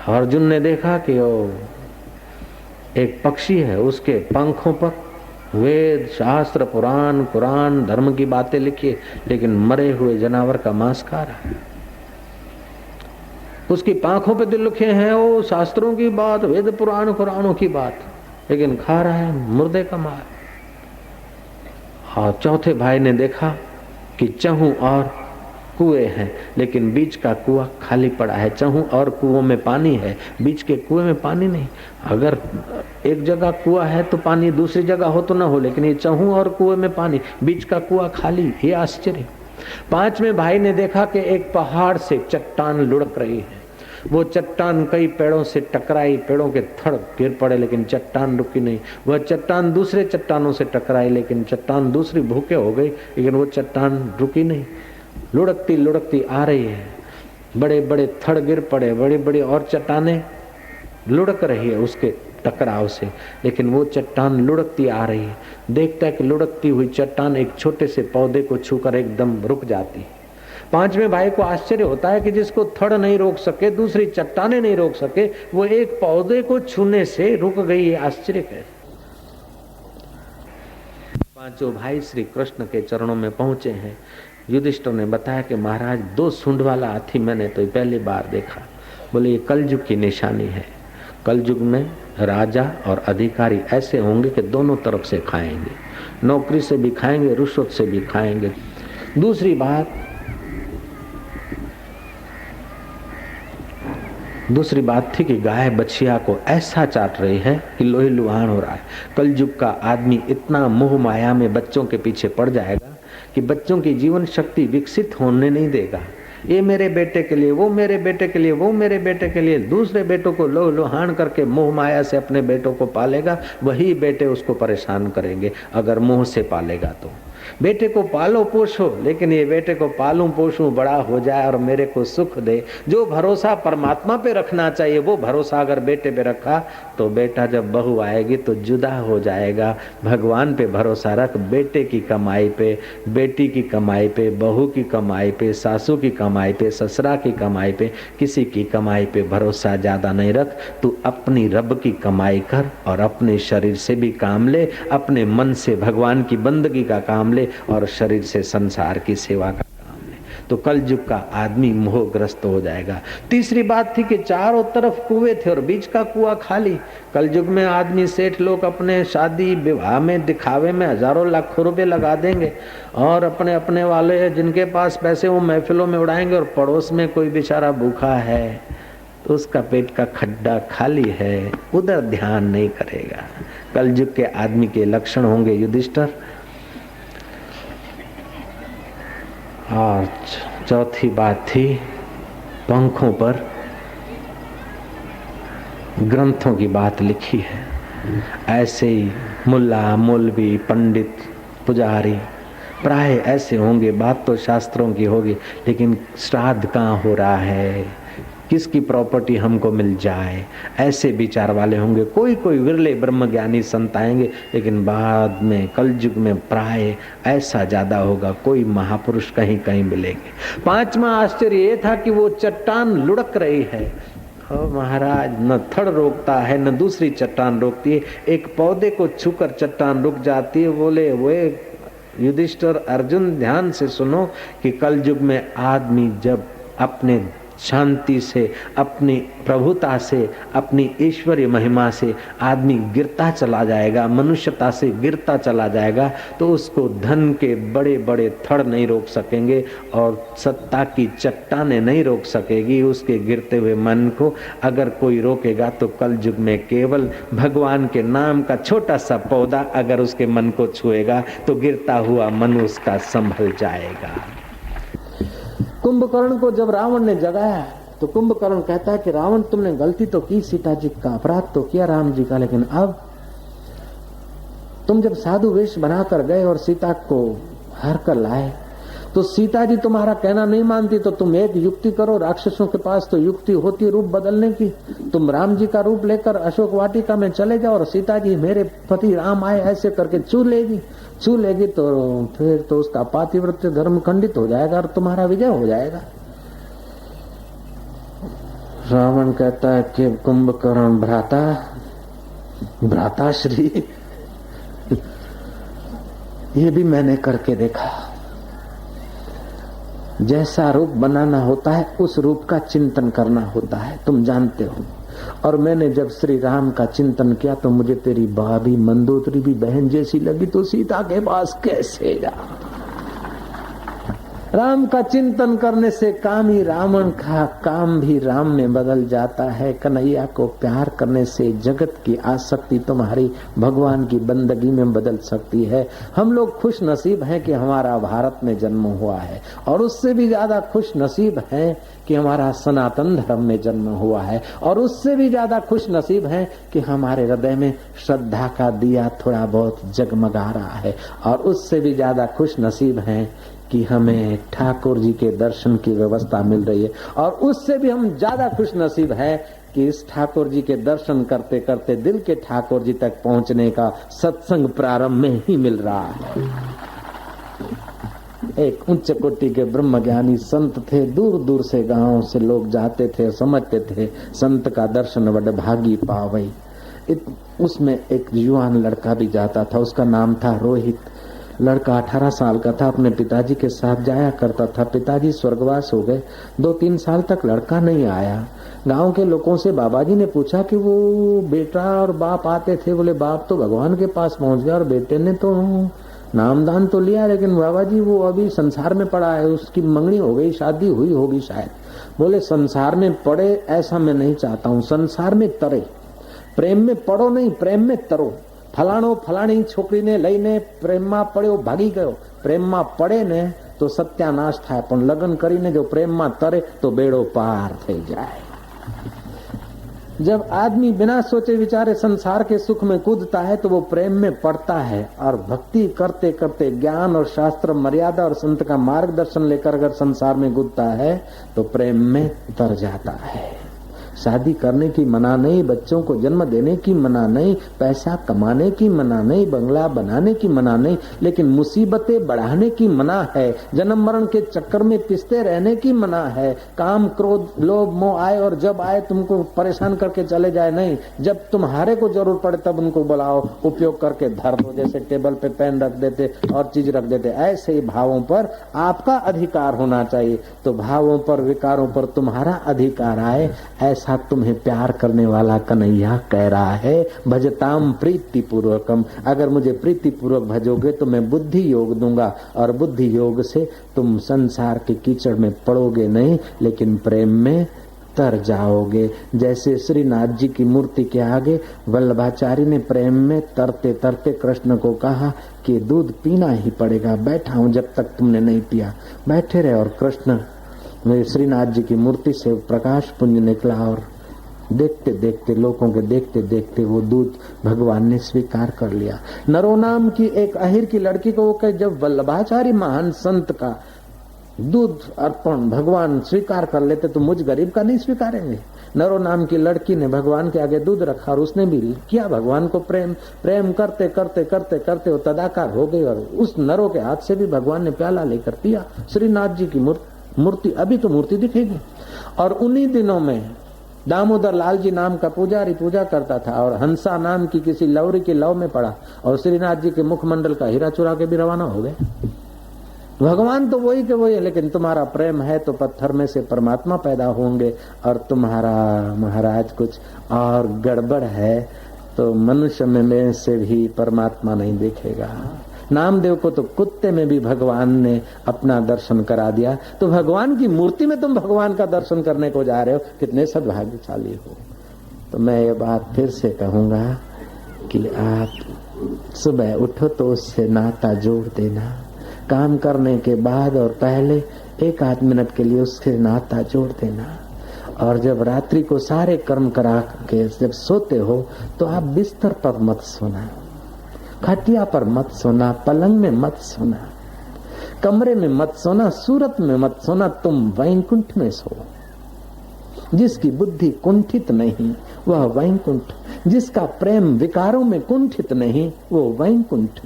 अर्जुन ने देखा कि वो एक पक्षी है, उसके पंखों पर वेद शास्त्र पुराण कुरान धर्म की बातें लिखी, लेकिन मरे हुए जानवर का मांस खा रहा है। उसकी पांखों पे दिल लिखे हैं वो शास्त्रों की बात, वेद पुराण कुरानों की बात, लेकिन खा रहा है मुर्दे का मांस। और चौथे भाई ने देखा कि चहु और कुएं हैं, लेकिन बीच का कुआं खाली पड़ा है। चहु और कुओं में पानी है, बीच के कुएं में पानी नहीं। अगर एक जगह कुआं है तो पानी दूसरी जगह हो तो ना हो, लेकिन ये चहु और कुएं में पानी, बीच का कुआं खाली। ये आश्चर्य। 5वें भाई ने देखा कि एक पहाड़ से चट्टान लुढ़क रही है। वो चट्टान कई पेड़ों से टकराई, पेड़ों के थड़ गिर पड़े, लेकिन चट्टान रुकी नहीं। वह चट्टान दूसरे चट्टानों से टकराई, लेकिन चट्टान दूसरी भूखे हो गई, लेकिन वो चट्टान रुकी नहीं, लुढ़कती लुढ़कती आ रही है। बड़े बड़े थड़ गिर पड़े, बड़ी बड़ी और चट्टानें लुढ़क रही है उसके टकराव से, लेकिन वो चट्टान लुढ़कती आ रही है। देखता है कि लुढ़कती हुई चट्टान एक छोटे से पौधे को छूकर एकदम रुक जाती है। 5वें भाई को आश्चर्य होता है कि जिसको थड़ नहीं रोक सके, दूसरी चट्टानें नहीं रोक सके, वो एक पौधे को छूने से रुक गई। है आश्चर्य है। 5 भाई श्री कृष्ण के चरणों में पहुंचे हैं। युधिष्ठिर ने बताया कि महाराज 2 सूंड वाला हाथी मैंने तो पहली बार देखा। बोले ये कलयुग की निशानी है। कलयुग में राजा और अधिकारी ऐसे होंगे कि दोनों तरफ से खाएंगे, नौकरी से भी खाएंगे, रुश्वत से भी खाएंगे। दूसरी बात थी कि गाय बछिया को ऐसा चाट रही है कि लोही लुहान हो रहा है। कलयुग का आदमी इतना मोह माया में बच्चों के पीछे पड़ जाएगा कि बच्चों की जीवन शक्ति विकसित होने नहीं देगा। ये मेरे बेटे के लिए, वो मेरे बेटे के लिए, वो मेरे बेटे के लिए, दूसरे बेटों को लोह लुहान करके मोह माया से अपने बेटों को पालेगा। वही बेटे उसको परेशान करेंगे अगर मोह से पालेगा तो। बेटे को पालो पोषो, लेकिन ये बेटे को पालूं पोषूं, बड़ा हो जाए और मेरे को सुख दे। जो भरोसा परमात्मा पे रखना चाहिए वो भरोसा अगर बेटे पे रखा तो बेटा जब बहू आएगी तो जुदा हो जाएगा। भगवान पे भरोसा रख, बेटे की कमाई पे, बेटी की कमाई पे, बहू की कमाई पे, सासू की कमाई पे, ससुरा की कमाई पे, किसी की कमाई पे भरोसा ज्यादा नहीं रख। तू अपनी रब की कमाई कर और अपने शरीर से भी काम ले, अपने मन से भगवान की बंदगी का काम ले और शरीर से संसार की सेवा का काम ले, तो कलयुग का आदमी मोहग्रस्त हो जाएगा। तीसरी बात थी कि चारों तरफ कुएं थे और बीच का कुआं खाली। कलयुग में आदमी सेठ लोग अपने शादी विवाह में दिखावे में हजारों लाखों रुपए लगा देंगे और अपने अपने वाले जिनके पास पैसे वो महफिलों में उड़ाएंगे, और पड़ोस में कोई बेचारा भूखा है तो उसका पेट का खड्डा खाली है, उधर ध्यान नहीं करेगा। कलयुग के आदमी के लक्षण होंगे युधिष्ठिर। और चौथी बात थी पंखों पर ग्रंथों की बात लिखी है। ऐसे ही मुल्ला, मौलवी, पंडित, पुजारी प्राय ऐसे होंगे। बात तो शास्त्रों की होगी, लेकिन श्राद्ध कहाँ हो रहा है, किसकी प्रॉपर्टी हमको मिल जाए, ऐसे विचार वाले होंगे। कोई कोई विरले ब्रह्मज्ञानी संत आएंगे, लेकिन बाद में कलयुग में प्राय ऐसा ज्यादा होगा, कोई महापुरुष कहीं कहीं मिलेंगे। पांचवा आश्चर्य ये था कि वो चट्टान लुढ़क रही है। महाराज, न थड़ रोकता है न दूसरी चट्टान रोकती है, एक पौधे को छूकर चट्टान रुक जाती है। बोले वे युधिष्ठिर, अर्जुन ध्यान से सुनो कि कलयुग में आदमी जब अपने शांति से, अपनी प्रभुता से, अपनी ईश्वरीय महिमा से आदमी गिरता चला जाएगा, मनुष्यता से गिरता चला जाएगा, तो उसको धन के बड़े बड़े थड़ नहीं रोक सकेंगे और सत्ता की चट्टानें नहीं रोक सकेगी उसके गिरते हुए मन को। अगर कोई रोकेगा तो कलयुग में केवल भगवान के नाम का छोटा सा पौधा अगर उसके मन को छुएगा तो गिरता हुआ मन उसका संभल जाएगा। कुंभकर्ण को जब रावण ने जगाया तो कुंभकर्ण कहता है कि रावण, तुमने गलती तो की, सीता जी का अपराध तो किया राम जी का, लेकिन अब तुम जब साधु वेश बनाकर गए और सीता को हर कर लाए तो सीता जी तुम्हारा कहना नहीं मानती, तो तुम एक युक्ति करो। राक्षसों के पास तो युक्ति होती रूप बदलने की। तुम राम जी का रूप लेकर अशोक वाटिका में चले जाओ और सीता जी मेरे पति राम आए ऐसे करके छू लेगी तो फिर तो उसका पातिव्रत्य धर्म खंडित हो जाएगा और तुम्हारा विजय हो जाएगा। रावण कहता है कि कुंभकर्ण भ्राता श्री, ये भी मैंने करके देखा। जैसा रूप बनाना होता है उस रूप का चिंतन करना होता है, तुम जानते हो। और मैंने जब श्री राम का चिंतन किया तो मुझे तेरी भाभी मंदोदरी भी बहन जैसी लगी, तो सीता के पास कैसे जा। राम का चिंतन करने से काम ही रावण का काम भी राम में बदल जाता है। कन्हैया को प्यार करने से जगत की आसक्ति तुम्हारी भगवान की बंदगी में बदल सकती है। हम लोग खुश नसीब हैं कि हमारा भारत में जन्म हुआ है, और उससे भी ज्यादा खुश नसीब हैं कि हमारा सनातन धर्म में जन्म हुआ है, और उससे भी ज्यादा खुश नसीब हैं कि हमारे हृदय में श्रद्धा का दिया थोड़ा बहुत जगमगा रहा है, और उससे भी ज्यादा खुश नसीब हैं कि हमें ठाकुर जी के दर्शन की व्यवस्था मिल रही है, और उससे भी हम ज्यादा खुश नसीब है कि इस ठाकुर जी के दर्शन करते करते दिल के ठाकुर जी तक पहुंचने का सत्संग प्रारंभ में ही मिल रहा है। एक उच्च कोटि के ब्रह्मज्ञानी संत थे, दूर दूर से गांव से लोग जाते थे, समझते थे संत का दर्शन वड भागी पावई। उसमें एक युवान लड़का भी जाता था, उसका नाम था रोहित। लड़का 18 साल का था, अपने पिताजी के साथ जाया करता था। पिताजी स्वर्गवास हो गए, 2-3 साल तक लड़का नहीं आया। गांव के लोगों से बाबा जी ने पूछा कि वो बेटा और बाप आते थे, बोले बाप तो भगवान के पास पहुंच गया और बेटे ने तो नामदान तो लिया, लेकिन बाबा जी वो अभी संसार में पड़ा है, उसकी मंगनी हो गई, शादी हुई होगी शायद। बोले संसार में पड़े ऐसा मैं नहीं चाहता हूँ, संसार में तरे, प्रेम में पड़ो नहीं, प्रेम में तरो। फलाणो फलाणी छोकरीने લઈને પ્રેમમાં પડ્યો ભાગી ગયો, પ્રેમમાં પડે ને તો સત્યાનાશ થાય, પણ લગ્ન કરીને જો પ્રેમમાં તરે તો બેડો પાર થઈ જાય। जब आदमी बिना सोचे विचारे संसार के सुख में कूदता है तो वो प्रेम में पड़ता है, और भक्ति करते करते ज्ञान और शास्त्र मर्यादा और संत का मार्गदर्शन लेकर अगर संसार में कूदता है तो प्रेम में तर जाता है। शादी करने की मना नहीं, बच्चों को जन्म देने की मना नहीं, पैसा कमाने की मना नहीं, बंगला बनाने की मना नहीं, लेकिन मुसीबतें बढ़ाने की मना है, जन्म मरण के चक्कर में पिसते रहने की मना है। काम क्रोध लोभ मोह आए और जब आए तुमको परेशान करके चले जाए नहीं, जब तुम्हारे को जरूर पड़े तब उनको बुलाओ, उपयोग करके धर दो, जैसे टेबल पे पेन रख देते और चीज रख देते। ऐसे ही भावों पर आपका अधिकार होना चाहिए, तो भावों पर विकारों पर तुम्हारा अधिकार आए, ऐसा तुम्हें प्यार करने वाला कन्हैया कह रहा है। भजताम प्रीति पूर्वकम, अगर मुझे प्रीति पूर्वक भजोगे तो मैं बुद्धि योग दूंगा, और बुद्धि योग से तुम संसार के कीचड़ में पड़ोगे नहीं, लेकिन प्रेम में तर जाओगे। जैसे श्रीनाथ जी की मूर्ति के आगे वल्लभाचार्य ने प्रेम में तरते तरते कृष्ण को कहा कि दूध पीना ही पड़ेगा, बैठा हूं जब तक तुमने नहीं पिया, बैठे रहे। और कृष्ण श्रीनाथ जी की मूर्ति से प्रकाश पुंज निकला और देखते देखते, लोगों के देखते देखते वो दूध भगवान ने स्वीकार कर लिया। नरो नाम की एक अहिर की लड़की को वो कहे, जब वल्लभाचार्य महान संत का दूध अर्पण भगवान स्वीकार कर लेते तो मुझ गरीब का नहीं स्वीकारेंगे। नरो नाम की लड़की ने भगवान के आगे दूध रखा और उसने भी किया भगवान को प्रेम। प्रेम करते करते करते करते वो तदाकार हो गई और उस नरो के हाथ से भी भगवान ने प्याला लेकर पिया। श्रीनाथ जी की मूर्ति, अभी तो मूर्ति दिखेगी। और उन्हीं दिनों में दामोदर लाल जी नाम का पुजारी पूजा करता था और हंसा नाम की किसी लवरी के लव में पड़ा और श्रीनाथ जी के मुखमंडल का हीरा चुरा के भी रवाना हो गए। भगवान तो वही के वही है, लेकिन तुम्हारा प्रेम है तो पत्थर में से परमात्मा पैदा होंगे और तुम्हारा महाराज कुछ और गड़बड़ है तो मनुष्य में से भी परमात्मा नहीं दिखेगा। नामदेव को तो कुत्ते में भी भगवान ने अपना दर्शन करा दिया, तो भगवान की मूर्ति में तुम भगवान का दर्शन करने को जा रहे हो, कितने सद्भाग्यशाली हो। तो मैं ये बात फिर से कहूंगा कि आप सुबह उठो तो उससे नाता जोड़ देना, काम करने के बाद और पहले 1 आध मिनट के लिए उससे नाता जोड़ देना। और जब रात्रि को सारे कर्म करा के जब सोते हो तो आप बिस्तर पर मत सोना, खटिया पर मत सोना, पलंग में मत सोना, कमरे में मत सोना, सूरत में मत सोना, तुम वैकुंठ में सो। जिसकी बुद्धि कुंठित नहीं वह वैकुंठ, जिसका प्रेम विकारों में कुंठित नहीं वो वैकुंठ।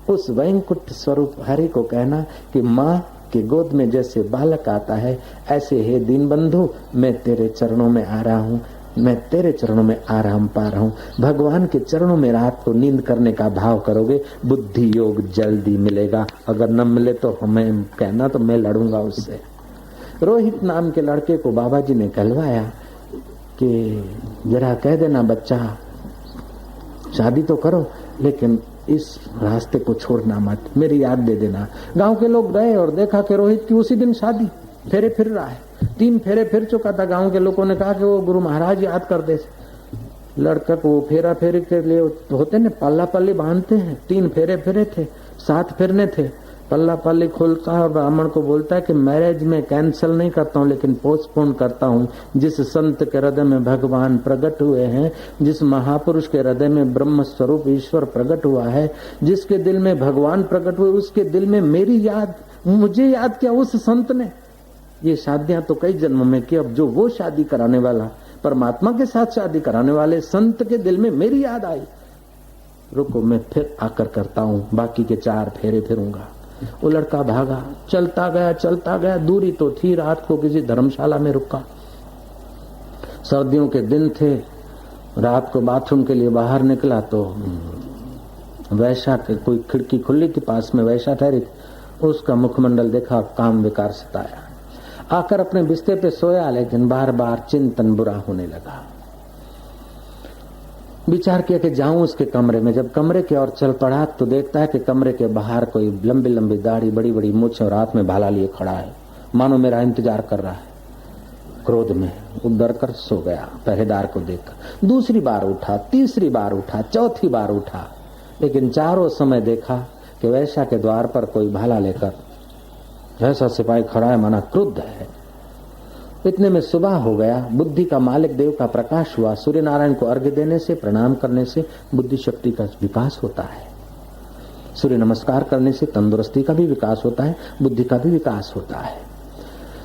उस वैकुंठ स्वरूप हरि को कहना कि माँ के गोद में जैसे बालक आता है ऐसे हे दीनबंधु मैं तेरे चरणों में आ रहा हूँ, मैं तेरे चरणों में आराम पा रहा हूँ। भगवान के चरणों में रात को नींद करने का भाव करोगे, बुद्धि योग जल्दी मिलेगा। अगर न मिले तो हमें कहना, तो मैं लड़ूंगा उससे। रोहित नाम के लड़के को बाबा जी ने कहलवाया कि जरा कह देना बच्चा शादी तो करो लेकिन इस रास्ते को छोड़ना मत, मेरी याद दे देना। गांव के लोग गए और देखा कि रोहित की उसी दिन शादी, फेरे फिर रहा है, 3 फेरे फिर चुका था। गांव के लोगों ने कहा कि वो गुरु महाराज याद कर दे। लड़का को फेरा फेरी के लिए होते ने पल्ला पल्ली बांधते हैं, 3 फेरे फिरे थे, 7 फिरने थे। पल्ला पल्ली खोलता है और ब्राह्मण को बोलता है कि मैरिज में कैंसिल नहीं करता हूँ लेकिन पोस्टपोन करता हूँ। जिस संत के हृदय में भगवान प्रकट हुए हैं, जिस महापुरुष के हृदय में ब्रह्म स्वरूप ईश्वर प्रकट हुआ है, जिसके दिल में भगवान प्रकट हुए, उसके दिल में मेरी याद, मुझे याद किया उस संत ने। ये शादियां तो कई जन्म में की, अब जो वो शादी कराने वाला परमात्मा के साथ शादी कराने वाले संत के दिल में मेरी याद आई। रुको मैं फिर आकर करता हूँ, बाकी के 4 फेरे फिरूंगा। वो लड़का भागा, चलता गया, दूरी तो थी। रात को किसी धर्मशाला में रुका। सर्दियों के दिन थे, रात को बाथरूम के लिए बाहर निकला तो वैश्या के कोई खिड़की खुली थी, पास में वैश्या ठहरी थी। उसका मुखमंडल देखा, काम विकार सताया। आकर अपने बिस्तर पे सोया, लेकिन बार बार चिंतन बुरा होने लगा। विचार किया कि जाऊं उसके कमरे में। जब कमरे की ओर चल पड़ा तो देखता है कि कमरे के बाहर कोई लंबी लंबी दाढ़ी, बड़ी बड़ी मूंछ और हाथ में भाला लिए खड़ा है, मानो मेरा इंतजार कर रहा है। क्रोध में वो डर कर सो गया पहरेदार को देखकर। दूसरी बार उठा, तीसरी बार उठा, चौथी बार उठा, लेकिन चारों समय देखा कि वैश्या के द्वार पर कोई भाला लेकर ऐसा सिपाही खड़ा है, माना क्रुद्ध है। इतने में सुबह हो गया। बुद्धि का मालिक देव का प्रकाश हुआ। सूर्य नारायण को अर्घ्य देने से, प्रणाम करने से बुद्धि शक्ति का विकास होता है। सूर्य नमस्कार करने से तंदुरुस्ती का भी विकास होता है, बुद्धि का भी विकास होता है।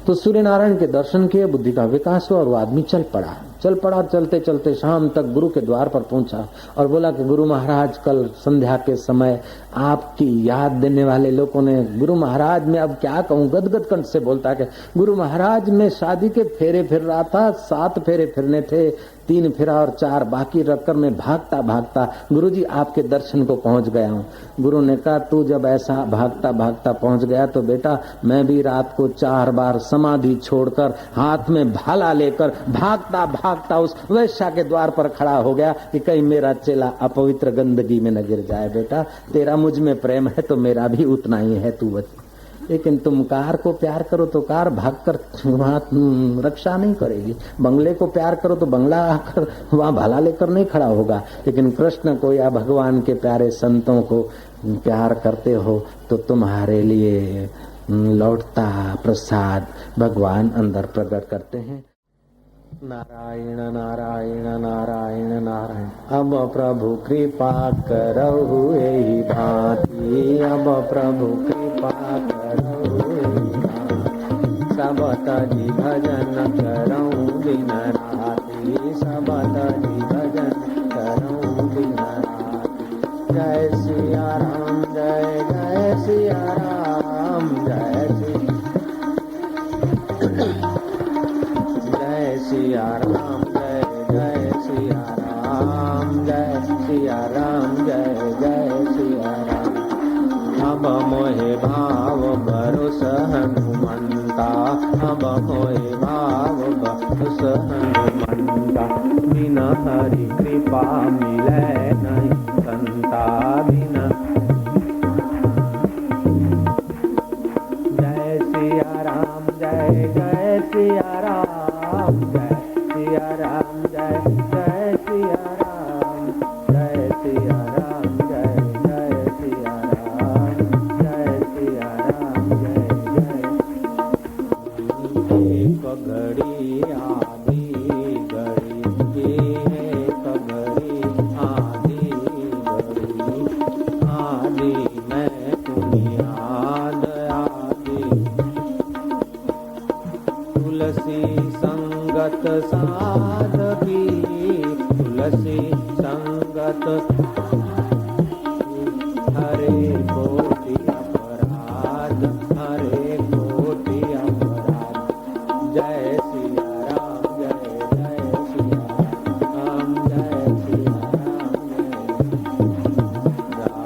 तो सूर्य नारायण के दर्शन किए, बुद्धि का विकास हुआ और वो आदमी चल पड़ा। चलते चलते शाम तक गुरु के द्वार पर पहुंचा और बोला कि गुरु महाराज कल संध्या के समय आपकी याद देने वाले लोगों ने, गुरु महाराज मैं अब क्या कहूँ, गदगद कंठ से बोलता है कि गुरु महाराज मैं शादी के फेरे फिर रहा था, 7 फेरे फिरने थे, 3 फेरा और 4 बाकी रखकर मैं भागता भागता गुरुजी आपके दर्शन को पहुंच गया हूँ। गुरु ने कहा तू जब ऐसा भागता भागता पहुंच गया तो बेटा मैं भी रात को 4 बार समाधि छोड़कर हाथ में भाला लेकर भागता भागता उस वैश्या के द्वार पर खड़ा हो गया कि कहीं मेरा चेला अपवित्र गंदगी में न गिर जाए। बेटा तेरा मुझ में प्रेम है तो मेरा भी उतना ही है, तू बच। लेकिन तुम कार को प्यार करो तो कार भागकर वहां रक्षा नहीं करेगी। बंगले को प्यार करो तो बंगला आकर वहां भाला लेकर नहीं खड़ा होगा। लेकिन कृष्ण को या भगवान के प्यारे संतों को प्यार करते हो तो तुम्हारे लिए लौटता प्रसाद भगवान अंदर प्रकट करते हैं। नारायण नारायण नारायण नारायण। अब प्रभु कृपा करहु एहि भांति, अब प्रभु कृपा करहु एहि भांति। सब तजी भजन करहु दिन राति, सब तजी भजन करहु दिन राति। जय सिया राम जय जय सिया राम जय सिया राम जय जय सिया राम जय सिया राम जय जय सिया राम। अब मोहे भाव भरोस हनुमंता, अब मोहे भाव भरोस हनुमंता। बिना हरि कृपा मिले नहीं संता, बिना जय सिया राम जय जय सिया राम जय सिया राम जय जय सिया राम जय सिया राम जय जय सिया राम जय सिया राम जय जय। एक घड़ी आधी घड़ी, एक घड़ी आधी घड़ी, आधी मैं बुनियाद आधी। तुलसी संगत साधकी, तुलसी संगत हरे कोटि अपराध, हरे कोटि अपराध। जय सिया राम जय जय सिया राम जय सिया राम।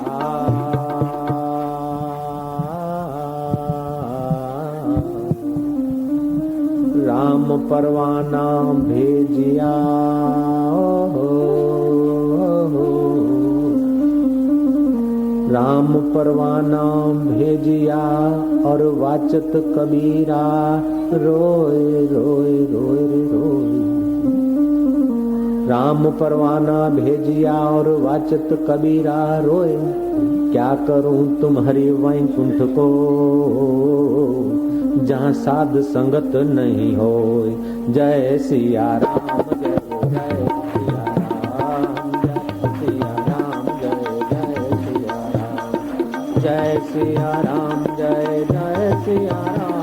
राम परवाना भेजिया राम परवाना भेजिया, और वाचत कबीरा रोए रोए रोए रोए। राम परवाना भेजिया और वाचत कबीरा रोए। क्या करूं तुम्हारी वैकुंठ को, जहाँ साध संगत नहीं हो। जय सिया राम जय जय सिया राम जय सिया राम जय जय सिया राम जय सिया राम जय जय सिया राम।